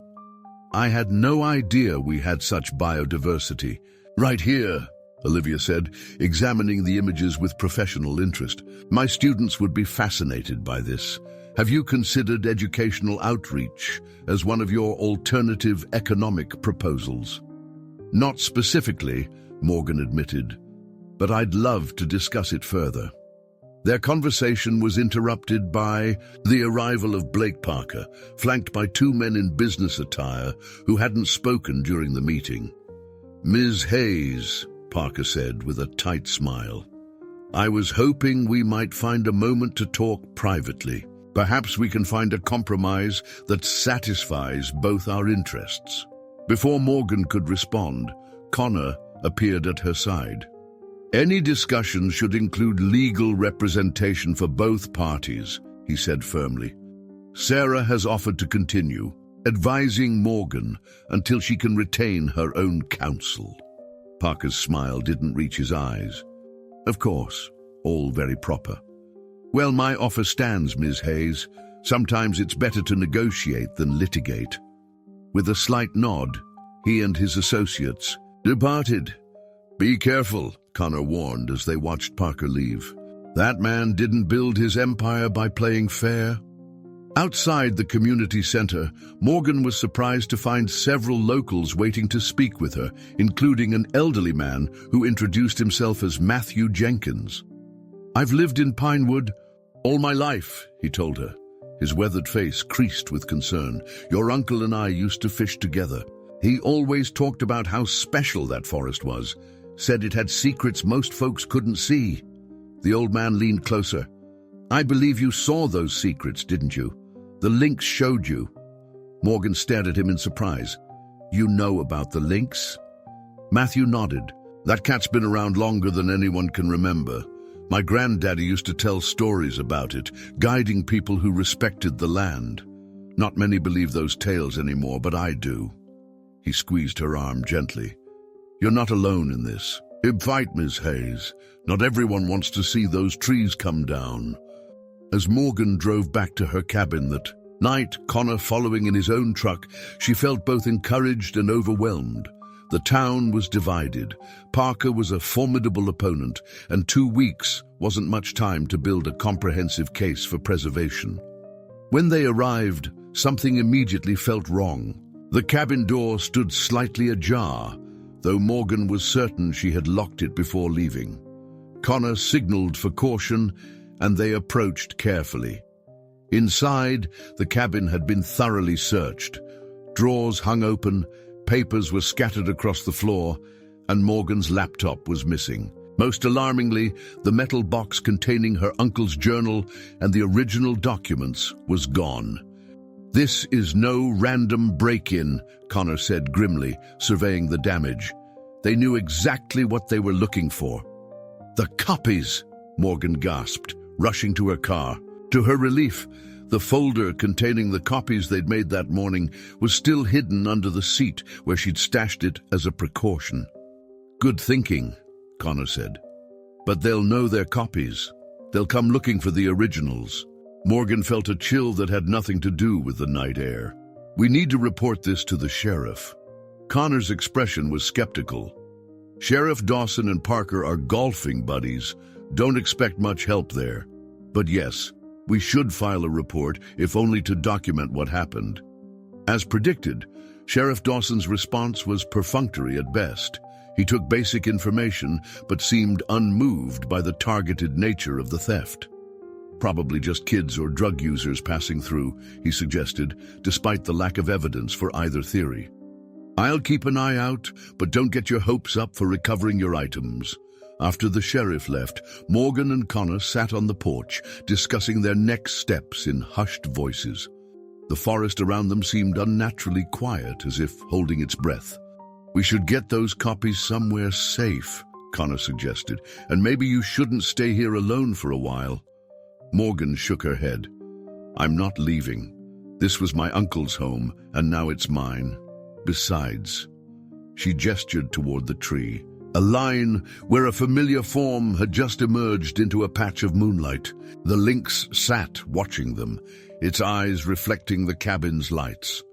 "I had no idea we had such biodiversity." "Right here," Olivia said, examining the images with professional interest. "My students would be fascinated by this. Have you considered educational outreach as one of your alternative economic proposals?" "Not specifically," Morgan admitted, "but I'd love to discuss it further." Their conversation was interrupted by the arrival of Blake Parker, flanked by 2 men in business attire who hadn't spoken during the meeting. "Ms. Hayes," Parker said with a tight smile, "I was hoping we might find a moment to talk privately. Perhaps we can find a compromise that satisfies both our interests." Before Morgan could respond, Connor appeared at her side. "Any discussion should include legal representation for both parties," he said firmly. "Sarah has offered to continue, advising Morgan until she can retain her own counsel." Parker's smile didn't reach his eyes. "Of course, all very proper. Well, my offer stands, Ms. Hayes. Sometimes it's better to negotiate than litigate." With a slight nod, he and his associates departed. "Be careful," Connor warned as they watched Parker leave. "That man didn't build his empire by playing fair." Outside the community center, Morgan was surprised to find several locals waiting to speak with her, including an elderly man who introduced himself as Matthew Jenkins. "I've lived in Pinewood All my life, he told her. His weathered face creased with concern. Your uncle and I used to fish together. He always talked about how special that forest was, said it had secrets most folks couldn't see. The old man leaned closer. I believe you saw those secrets, didn't you? The Lynx showed you. Morgan stared at him in surprise. You know about the Lynx? Matthew nodded. That cat's been around longer than anyone can remember. My granddaddy used to tell stories about it, guiding people who respected the land. Not many believe those tales anymore, but I do. He squeezed her arm gently. You're not alone in this. Fight, Miss Hayes. Not everyone wants to see those trees come down. As Morgan drove back to her cabin that night, Connor following in his own truck, she felt both encouraged and overwhelmed. The town was divided. Parker was a formidable opponent, and 2 weeks wasn't much time to build a comprehensive case for preservation. When they arrived, something immediately felt wrong. The cabin door stood slightly ajar, though Morgan was certain she had locked it before leaving. Connor signaled for caution, and they approached carefully. Inside, the cabin had been thoroughly searched. Drawers hung open, papers were scattered across the floor, and Morgan's laptop was missing. Most alarmingly, the metal box containing her uncle's journal and the original documents was gone. This is no random break-in, Connor said grimly, surveying the damage. They knew exactly what they were looking for. The copies, Morgan gasped, rushing to her car. To her relief, the folder containing the copies they'd made that morning was still hidden under the seat where she'd stashed it as a precaution. Good thinking, Connor said. But they'll know their copies. They'll come looking for the originals. Morgan felt a chill that had nothing to do with the night air. We need to report this to the sheriff. Connor's expression was skeptical. Sheriff Dawson and Parker are golfing buddies. Don't expect much help there. But yes, we should file a report, if only to document what happened. As predicted, Sheriff Dawson's response was perfunctory at best. He took basic information, but seemed unmoved by the targeted nature of the theft. Probably just kids or drug users passing through, he suggested, despite the lack of evidence for either theory. I'll keep an eye out, but don't get your hopes up for recovering your items. After the sheriff left, Morgan and Connor sat on the porch, discussing their next steps in hushed voices. The forest around them seemed unnaturally quiet, as if holding its breath. We should get those copies somewhere safe, Connor suggested, and maybe you shouldn't stay here alone for a while. Morgan shook her head. I'm not leaving. This was my uncle's home, and now it's mine. Besides, she gestured toward the tree, a line where a familiar form had just emerged into a patch of moonlight. The lynx sat watching them, its eyes reflecting the cabin's lights.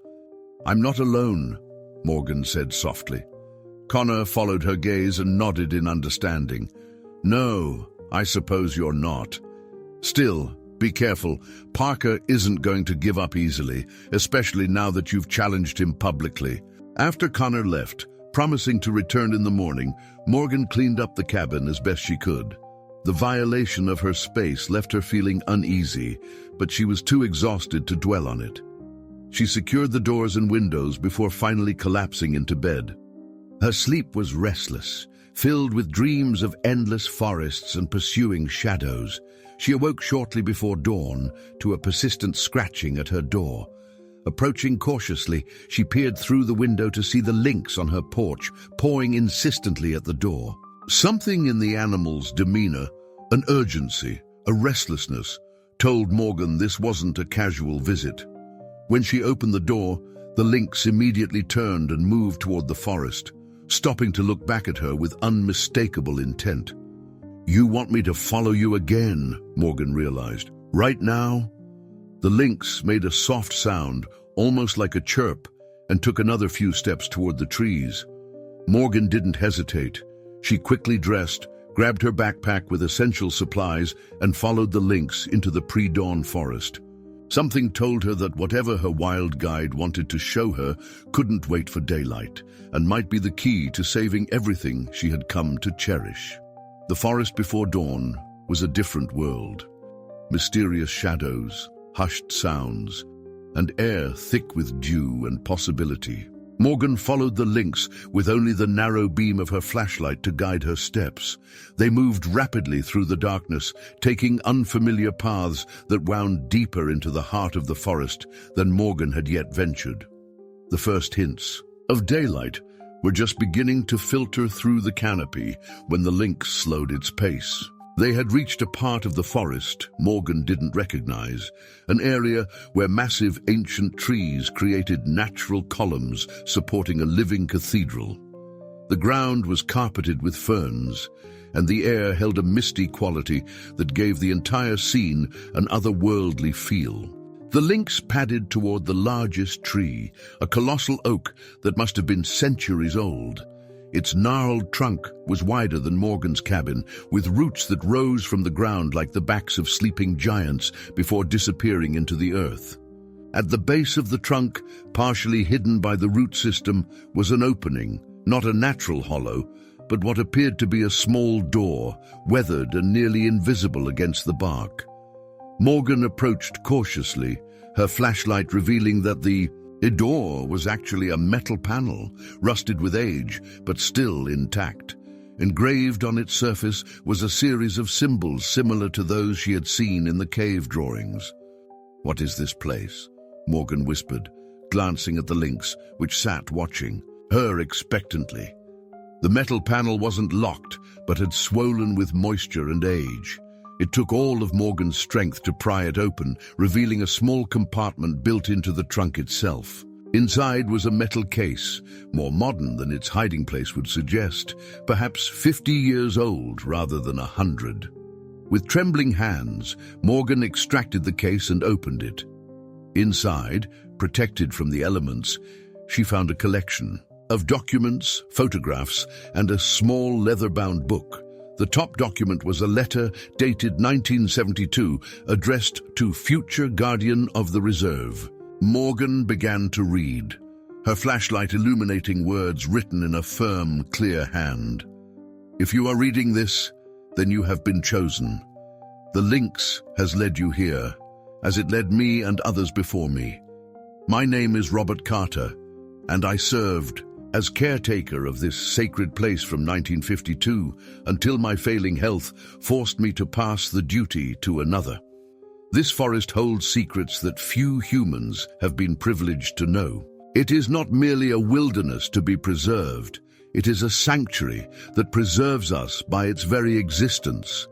I'm not alone, Morgan said softly. Connor followed her gaze and nodded in understanding. No, I suppose you're not. Still, be careful. Parker isn't going to give up easily, especially now that you've challenged him publicly. After Connor left, promising to return in the morning, Morgan cleaned up the cabin as best she could. The violation of her space left her feeling uneasy, but she was too exhausted to dwell on it. She secured the doors and windows before finally collapsing into bed. Her sleep was restless, filled with dreams of endless forests and pursuing shadows. She awoke shortly before dawn to a persistent scratching at her door. Approaching cautiously, she peered through the window to see the lynx on her porch, pawing insistently at the door. Something in the animal's demeanor, an urgency, a restlessness, told Morgan this wasn't a casual visit. When she opened the door, the lynx immediately turned and moved toward the forest, stopping to look back at her with unmistakable intent. You want me to follow you again, Morgan realized. Right now? The lynx made a soft sound, almost like a chirp, and took another few steps toward the trees. Morgan didn't hesitate. She quickly dressed, grabbed her backpack with essential supplies, and followed the lynx into the pre-dawn forest. Something told her that whatever her wild guide wanted to show her couldn't wait for daylight, and might be the key to saving everything she had come to cherish. The forest before dawn was a different world. mysterious shadows, hushed sounds, and air thick with dew and possibility. Morgan followed the Lynx with only the narrow beam of her flashlight to guide her steps. They moved rapidly through the darkness, taking unfamiliar paths that wound deeper into the heart of the forest than Morgan had yet ventured. The first hints of daylight were just beginning to filter through the canopy when the Lynx slowed its pace. They had reached a part of the forest Morgan didn't recognize, an area where massive ancient trees created natural columns supporting a living cathedral. The ground was carpeted with ferns, and the air held a misty quality that gave the entire scene an otherworldly feel. The Lynx padded toward the largest tree, a colossal oak that must have been centuries old. Its gnarled trunk was wider than Morgan's cabin, with roots that rose from the ground like the backs of sleeping giants before disappearing into the earth. At the base of the trunk, partially hidden by the root system, was an opening, not a natural hollow, but what appeared to be a small door, weathered and nearly invisible against the bark. Morgan approached cautiously, her flashlight revealing that the door was actually a metal panel, rusted with age, but still intact. Engraved on its surface was a series of symbols similar to those she had seen in the cave drawings. "What is this place?" Morgan whispered, glancing at the Lynx, which sat watching her expectantly. The metal panel wasn't locked, but had swollen with moisture and age. It took all of Morgan's strength to pry it open, revealing a small compartment built into the trunk itself. Inside was a metal case, more modern than its hiding place would suggest, perhaps 50 years old rather than 100. With trembling hands, Morgan extracted the case and opened it. Inside, protected from the elements, she found a collection of documents, photographs, and a small leather-bound book. The top document was a letter dated 1972, addressed to future guardian of the reserve. Morgan began to read, her flashlight illuminating words written in a firm, clear hand. "If you are reading this, then you have been chosen. The Lynx has led you here, as it led me and others before me. My name is Robert Carter, and I served as caretaker of this sacred place from 1952 until my failing health forced me to pass the duty to another. This forest holds secrets that few humans have been privileged to know. It is not merely a wilderness to be preserved, it is a sanctuary that preserves us by its very existence.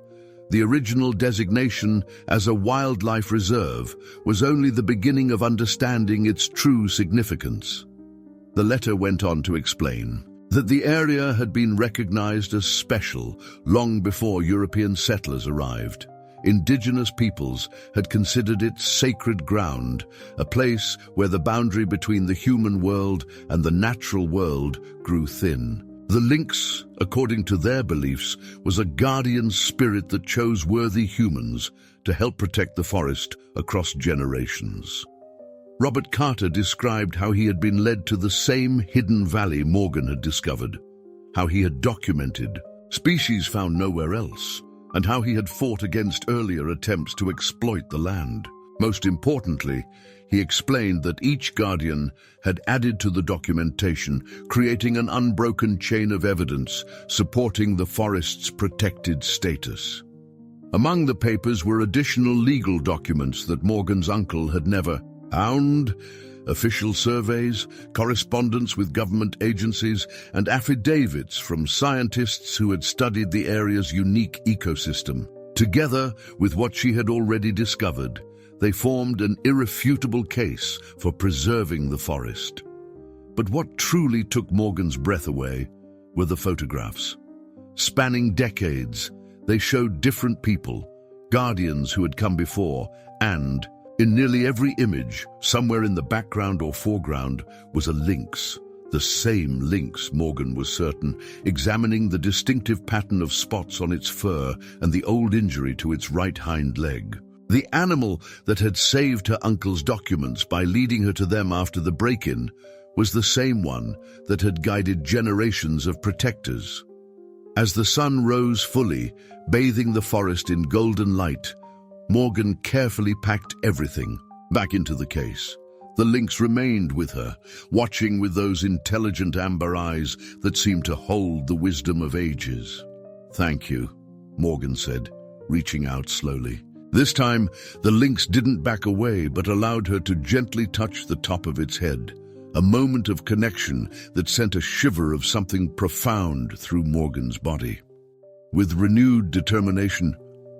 The original designation as a wildlife reserve was only the beginning of understanding its true significance." The letter went on to explain that the area had been recognized as special long before European settlers arrived. Indigenous peoples had considered it sacred ground, a place where the boundary between the human world and the natural world grew thin. The Lynx, according to their beliefs, was a guardian spirit that chose worthy humans to help protect the forest across generations. Robert Carter described how he had been led to the same hidden valley Morgan had discovered, how he had documented species found nowhere else, and how he had fought against earlier attempts to exploit the land. Most importantly, he explained that each guardian had added to the documentation, creating an unbroken chain of evidence supporting the forest's protected status. Among the papers were additional legal documents that Morgan's uncle had never found, official surveys, correspondence with government agencies, and affidavits from scientists who had studied the area's unique ecosystem. Together with what she had already discovered, they formed an irrefutable case for preserving the forest. But what truly took Morgan's breath away were the photographs. Spanning decades, they showed different people, guardians who had come before, and in nearly every image, somewhere in the background or foreground, was a lynx. The same lynx, Morgan was certain, examining the distinctive pattern of spots on its fur and the old injury to its right hind leg. The animal that had saved her uncle's documents by leading her to them after the break-in was the same one that had guided generations of protectors. As the sun rose fully, bathing the forest in golden light, Morgan carefully packed everything back into the case. The Lynx remained with her, watching with those intelligent amber eyes that seemed to hold the wisdom of ages. "Thank you," Morgan said, reaching out slowly. This time, the Lynx didn't back away but allowed her to gently touch the top of its head, a moment of connection that sent a shiver of something profound through Morgan's body. With renewed determination,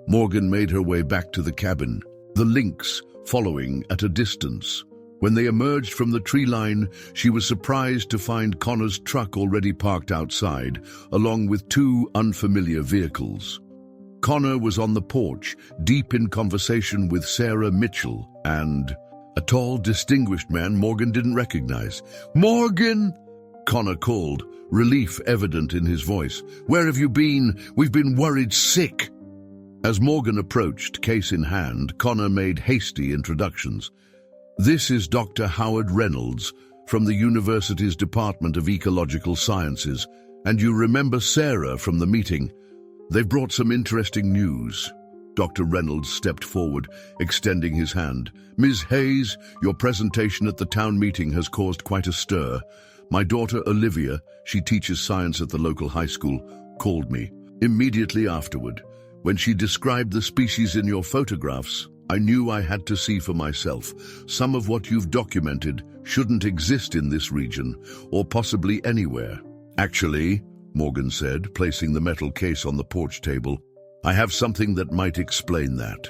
Morgan made her way back to the cabin, the Lynx following at a distance. When they emerged from the tree line, she was surprised to find Connor's truck already parked outside, along with two unfamiliar vehicles. Connor was on the porch, deep in conversation with Sarah Mitchell and a tall, distinguished man Morgan didn't recognize. "Morgan!" Connor called, relief evident in his voice. "Where have you been? We've been worried sick." As Morgan approached, case in hand, Connor made hasty introductions. "This is Dr. Howard Reynolds from the university's Department of Ecological Sciences, and you remember Sarah from the meeting. They've brought some interesting news." Dr. Reynolds stepped forward, extending his hand. "Ms. Hayes, your presentation at the town meeting has caused quite a stir. My daughter Olivia, she teaches science at the local high school, called me. Immediately afterward, when she described the species in your photographs, I knew I had to see for myself. Some of what you've documented shouldn't exist in this region, or possibly anywhere." "Actually," Morgan said, placing the metal case on the porch table, "I have something that might explain that."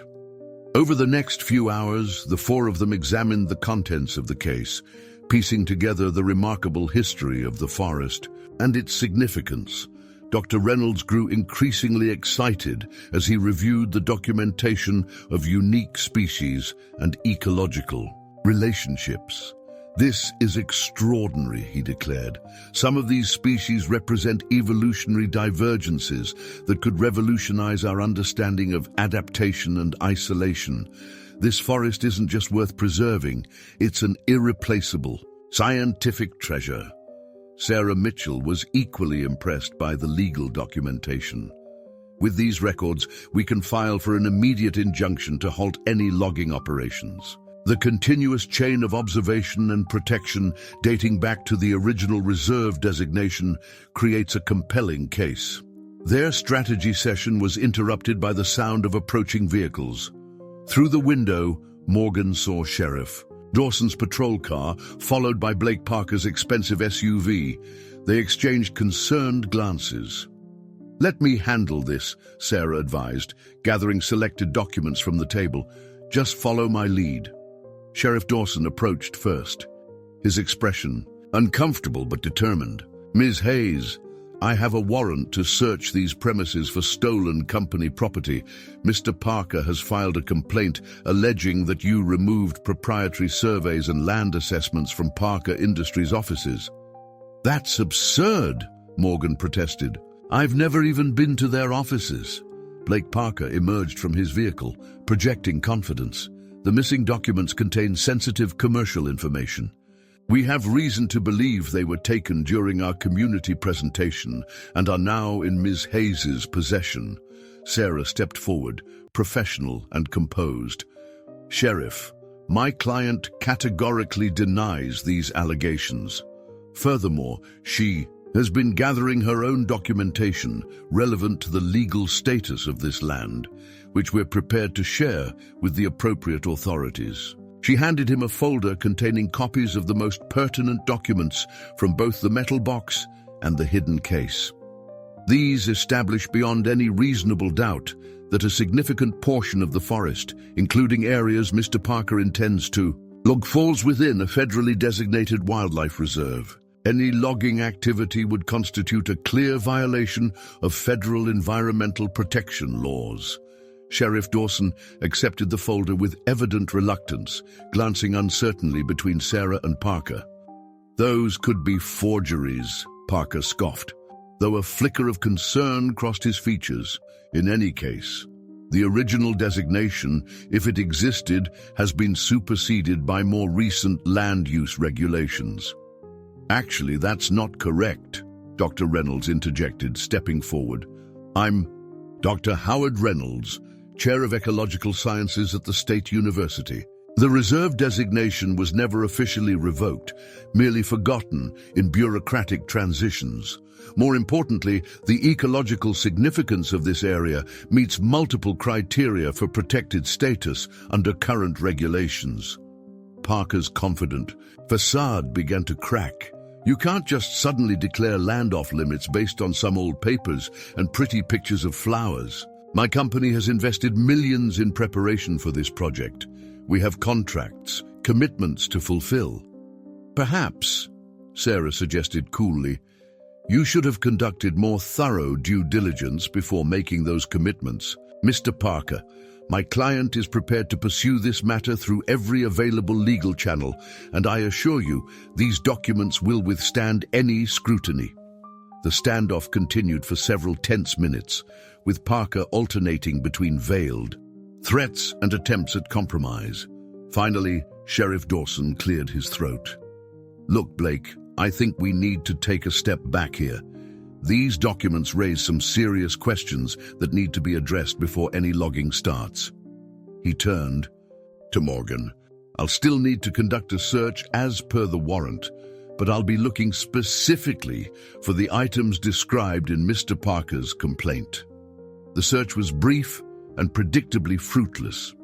Over the next few hours, the four of them examined the contents of the case, piecing together the remarkable history of the forest and its significance. Dr. Reynolds grew increasingly excited as he reviewed the documentation of unique species and ecological relationships. "This is extraordinary," he declared. "Some of these species represent evolutionary divergences that could revolutionize our understanding of adaptation and isolation. This forest isn't just worth preserving, it's an irreplaceable scientific treasure." Sarah Mitchell was equally impressed by the legal documentation. "With these records, we can file for an immediate injunction to halt any logging operations. The continuous chain of observation and protection dating back to the original reserve designation creates a compelling case." Their strategy session was interrupted by the sound of approaching vehicles. Through the window, Morgan saw Sheriff Dawson's patrol car, followed by Blake Parker's expensive SUV. They exchanged concerned glances. "Let me handle this," Sarah advised, gathering selected documents from the table. "Just follow my lead." Sheriff Dawson approached first, his expression uncomfortable but determined. "Ms. Hayes, I have a warrant to search these premises for stolen company property. Mr. Parker has filed a complaint alleging that you removed proprietary surveys and land assessments from Parker Industries offices." "That's absurd," Morgan protested. "I've never even been to their offices." Blake Parker emerged from his vehicle, projecting confidence. "The missing documents contain sensitive commercial information. We have reason to believe they were taken during our community presentation and are now in Ms. Hayes's possession." Sarah stepped forward, professional and composed. "Sheriff, my client categorically denies these allegations. Furthermore, she has been gathering her own documentation relevant to the legal status of this land, which we're prepared to share with the appropriate authorities." She handed him a folder containing copies of the most pertinent documents from both the metal box and the hidden case. These establish beyond any reasonable doubt that a significant portion of the forest, including areas Mr. Parker intends to log, falls within a federally designated wildlife reserve. Any logging activity would constitute a clear violation of federal environmental protection laws. Sheriff Dawson accepted the folder with evident reluctance, glancing uncertainly between Sarah and Parker. "Those could be forgeries," Parker scoffed, though a flicker of concern crossed his features. "In any case, the original designation, if it existed, has been superseded by more recent land use regulations." "Actually, that's not correct," Dr. Reynolds interjected, stepping forward. "I'm Dr. Howard Reynolds, Chair of Ecological Sciences at the State University. The reserve designation was never officially revoked, merely forgotten in bureaucratic transitions. More importantly, the ecological significance of this area meets multiple criteria for protected status under current regulations. Parker's confident facade began to crack. You can't just suddenly declare land off limits based on some old papers and pretty pictures of flowers. My company has invested millions in preparation for this project. We have contracts, commitments to fulfill. Perhaps, Sarah suggested coolly, you should have conducted more thorough due diligence before making those commitments. Mr. Parker, my client is prepared to pursue this matter through every available legal channel, and I assure you, these documents will withstand any scrutiny. The standoff continued for several tense minutes, with Parker alternating between veiled threats and attempts at compromise. Finally, Sheriff Dawson cleared his throat. Look, Blake, I think we need to take a step back here. These documents raise some serious questions that need to be addressed before any logging starts. He turned to Morgan. I'll still need to conduct a search as per the warrant, but I'll be looking specifically for the items described in Mr. Parker's complaint. The search was brief and predictably fruitless.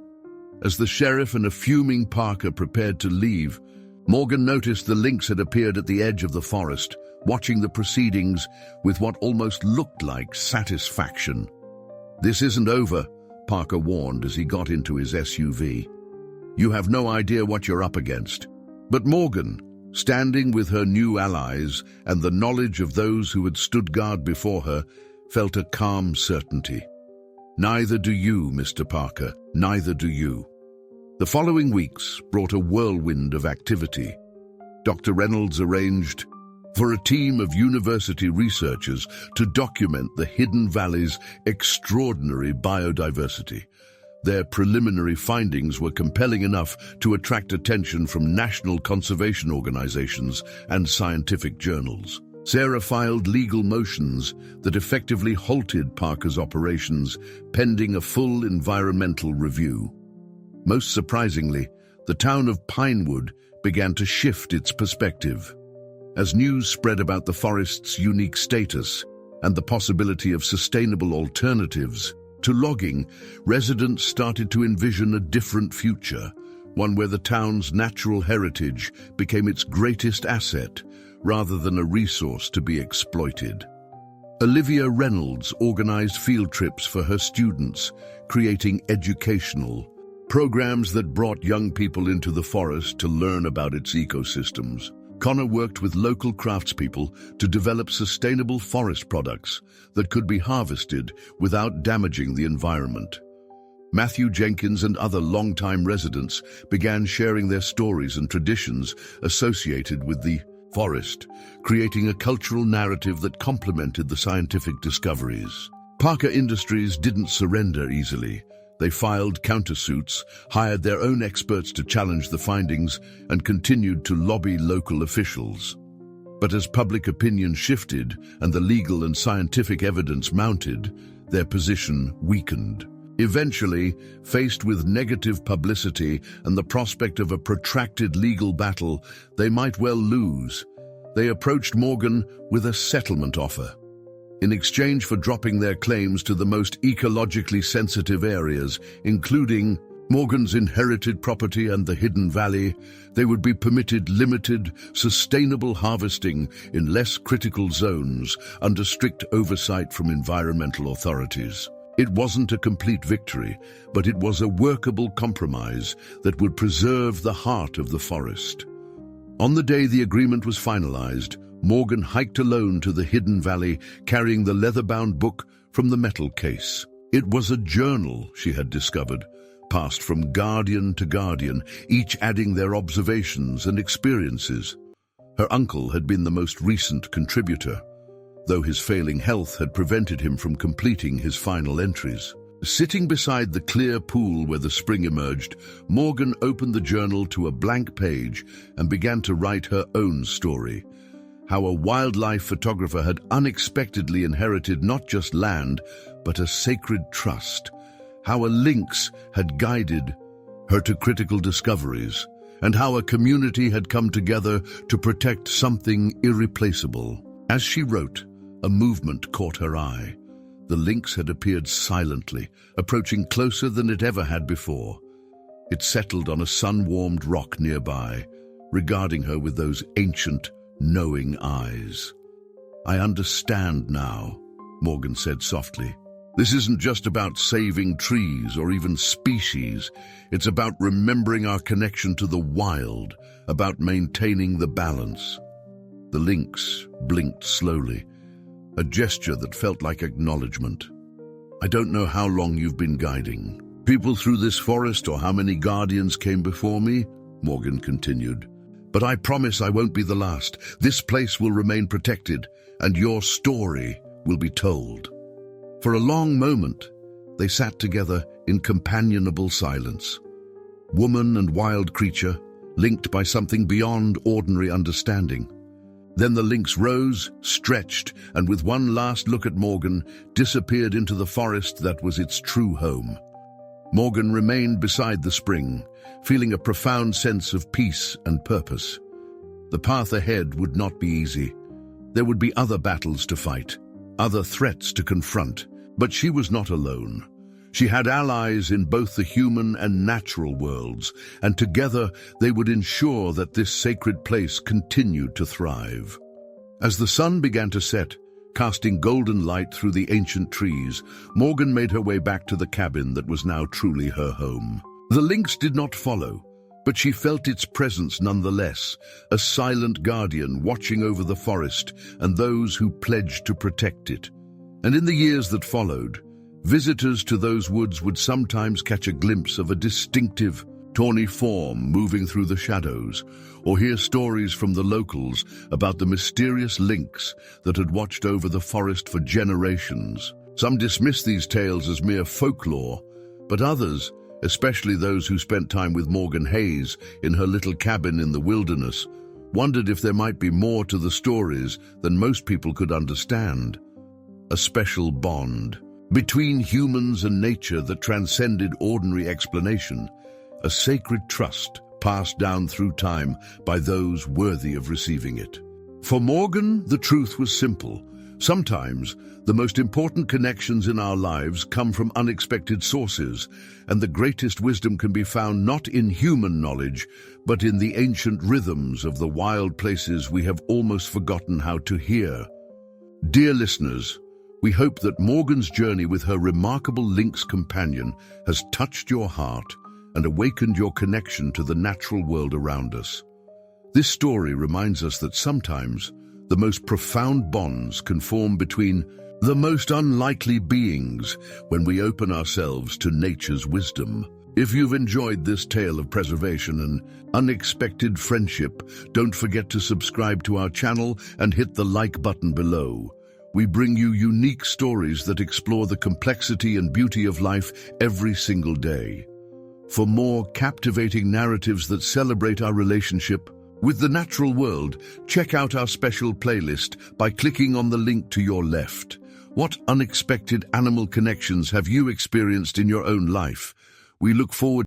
As the sheriff and a fuming Parker prepared to leave, Morgan noticed the Lynx had appeared at the edge of the forest, watching the proceedings with what almost looked like satisfaction. This isn't over, Parker warned as he got into his SUV. You have no idea what you're up against. But Morgan, standing with her new allies and the knowledge of those who had stood guard before her, felt a calm certainty. Neither do you, Mr. Parker, neither do you. The following weeks brought a whirlwind of activity. Dr. Reynolds arranged for a team of university researchers to document the Hidden Valley's extraordinary biodiversity. Their preliminary findings were compelling enough to attract attention from national conservation organizations and scientific journals. Sarah filed legal motions that effectively halted Parker's operations, pending a full environmental review. Most surprisingly, the town of Pinewood began to shift its perspective. As news spread about the forest's unique status and the possibility of sustainable alternatives to logging, residents started to envision a different future, one where the town's natural heritage became its greatest asset, rather than a resource to be exploited. Olivia Reynolds organized field trips for her students, creating educational programs that brought young people into the forest to learn about its ecosystems. Connor worked with local craftspeople to develop sustainable forest products that could be harvested without damaging the environment. Matthew Jenkins and other longtime residents began sharing their stories and traditions associated with the forest, creating a cultural narrative that complemented the scientific discoveries. Parker Industries didn't surrender easily. They filed countersuits, hired their own experts to challenge the findings, and continued to lobby local officials. But as public opinion shifted and the legal and scientific evidence mounted, their position weakened. Eventually, faced with negative publicity and the prospect of a protracted legal battle they might well lose, they approached Morgan with a settlement offer. In exchange for dropping their claims to the most ecologically sensitive areas, including Morgan's inherited property and the Hidden Valley, they would be permitted limited, sustainable harvesting in less critical zones under strict oversight from environmental authorities. It wasn't a complete victory, but it was a workable compromise that would preserve the heart of the forest. On the day the agreement was finalized, Morgan hiked alone to the Hidden Valley, carrying the leather-bound book from the metal case. It was a journal, she had discovered, passed from guardian to guardian, each adding their observations and experiences. Her uncle had been the most recent contributor, though his failing health had prevented him from completing his final entries. Sitting beside the clear pool where the spring emerged, Morgan opened the journal to a blank page and began to write her own story. How a wildlife photographer had unexpectedly inherited not just land, but a sacred trust. how a lynx had guided her to critical discoveries, and how a community had come together to protect something irreplaceable. As she wrote, a movement caught her eye. The lynx had appeared silently, approaching closer than it ever had before. It settled on a sun-warmed rock nearby, regarding her with those ancient, knowing eyes. "I understand now," Morgan said softly. "This isn't just about saving trees or even species. It's about remembering our connection to the wild, about maintaining the balance." The lynx blinked slowly, a gesture that felt like acknowledgement. "I don't know how long you've been guiding people through this forest or how many guardians came before me," Morgan continued. "But I promise I won't be the last. This place will remain protected, and your story will be told." For a long moment, they sat together in companionable silence. Woman and wild creature, linked by something beyond ordinary understanding. Then the lynx rose, stretched, and with one last look at Morgan, disappeared into the forest that was its true home. Morgan remained beside the spring, feeling a profound sense of peace and purpose. The path ahead would not be easy. There would be other battles to fight, other threats to confront. But she was not alone. She had allies in both the human and natural worlds, and together they would ensure that this sacred place continued to thrive. As the sun began to set, casting golden light through the ancient trees, Morgan made her way back to the cabin that was now truly her home. The lynx did not follow, but she felt its presence nonetheless, a silent guardian watching over the forest and those who pledged to protect it. And in the years that followed, visitors to those woods would sometimes catch a glimpse of a distinctive, tawny form moving through the shadows, or hear stories from the locals about the mysterious lynx that had watched over the forest for generations. Some dismissed these tales as mere folklore, but others, especially those who spent time with Morgan Hayes in her little cabin in the wilderness, wondered if there might be more to the stories than most people could understand. A special bond between humans and nature that transcended ordinary explanation, a sacred trust passed down through time by those worthy of receiving it. For Morgan, the truth was simple. Sometimes, the most important connections in our lives come from unexpected sources, and the greatest wisdom can be found not in human knowledge, but in the ancient rhythms of the wild places we have almost forgotten how to hear. Dear listeners, we hope that Morgan's journey with her remarkable lynx companion has touched your heart and awakened your connection to the natural world around us. This story reminds us that sometimes the most profound bonds can form between the most unlikely beings when we open ourselves to nature's wisdom. If you've enjoyed this tale of preservation and unexpected friendship, don't forget to subscribe to our channel and hit the like button below. We bring you unique stories that explore the complexity and beauty of life every single day. For more captivating narratives that celebrate our relationship with the natural world, check out our special playlist by clicking on the link to your left. What unexpected animal connections have you experienced in your own life? We look forward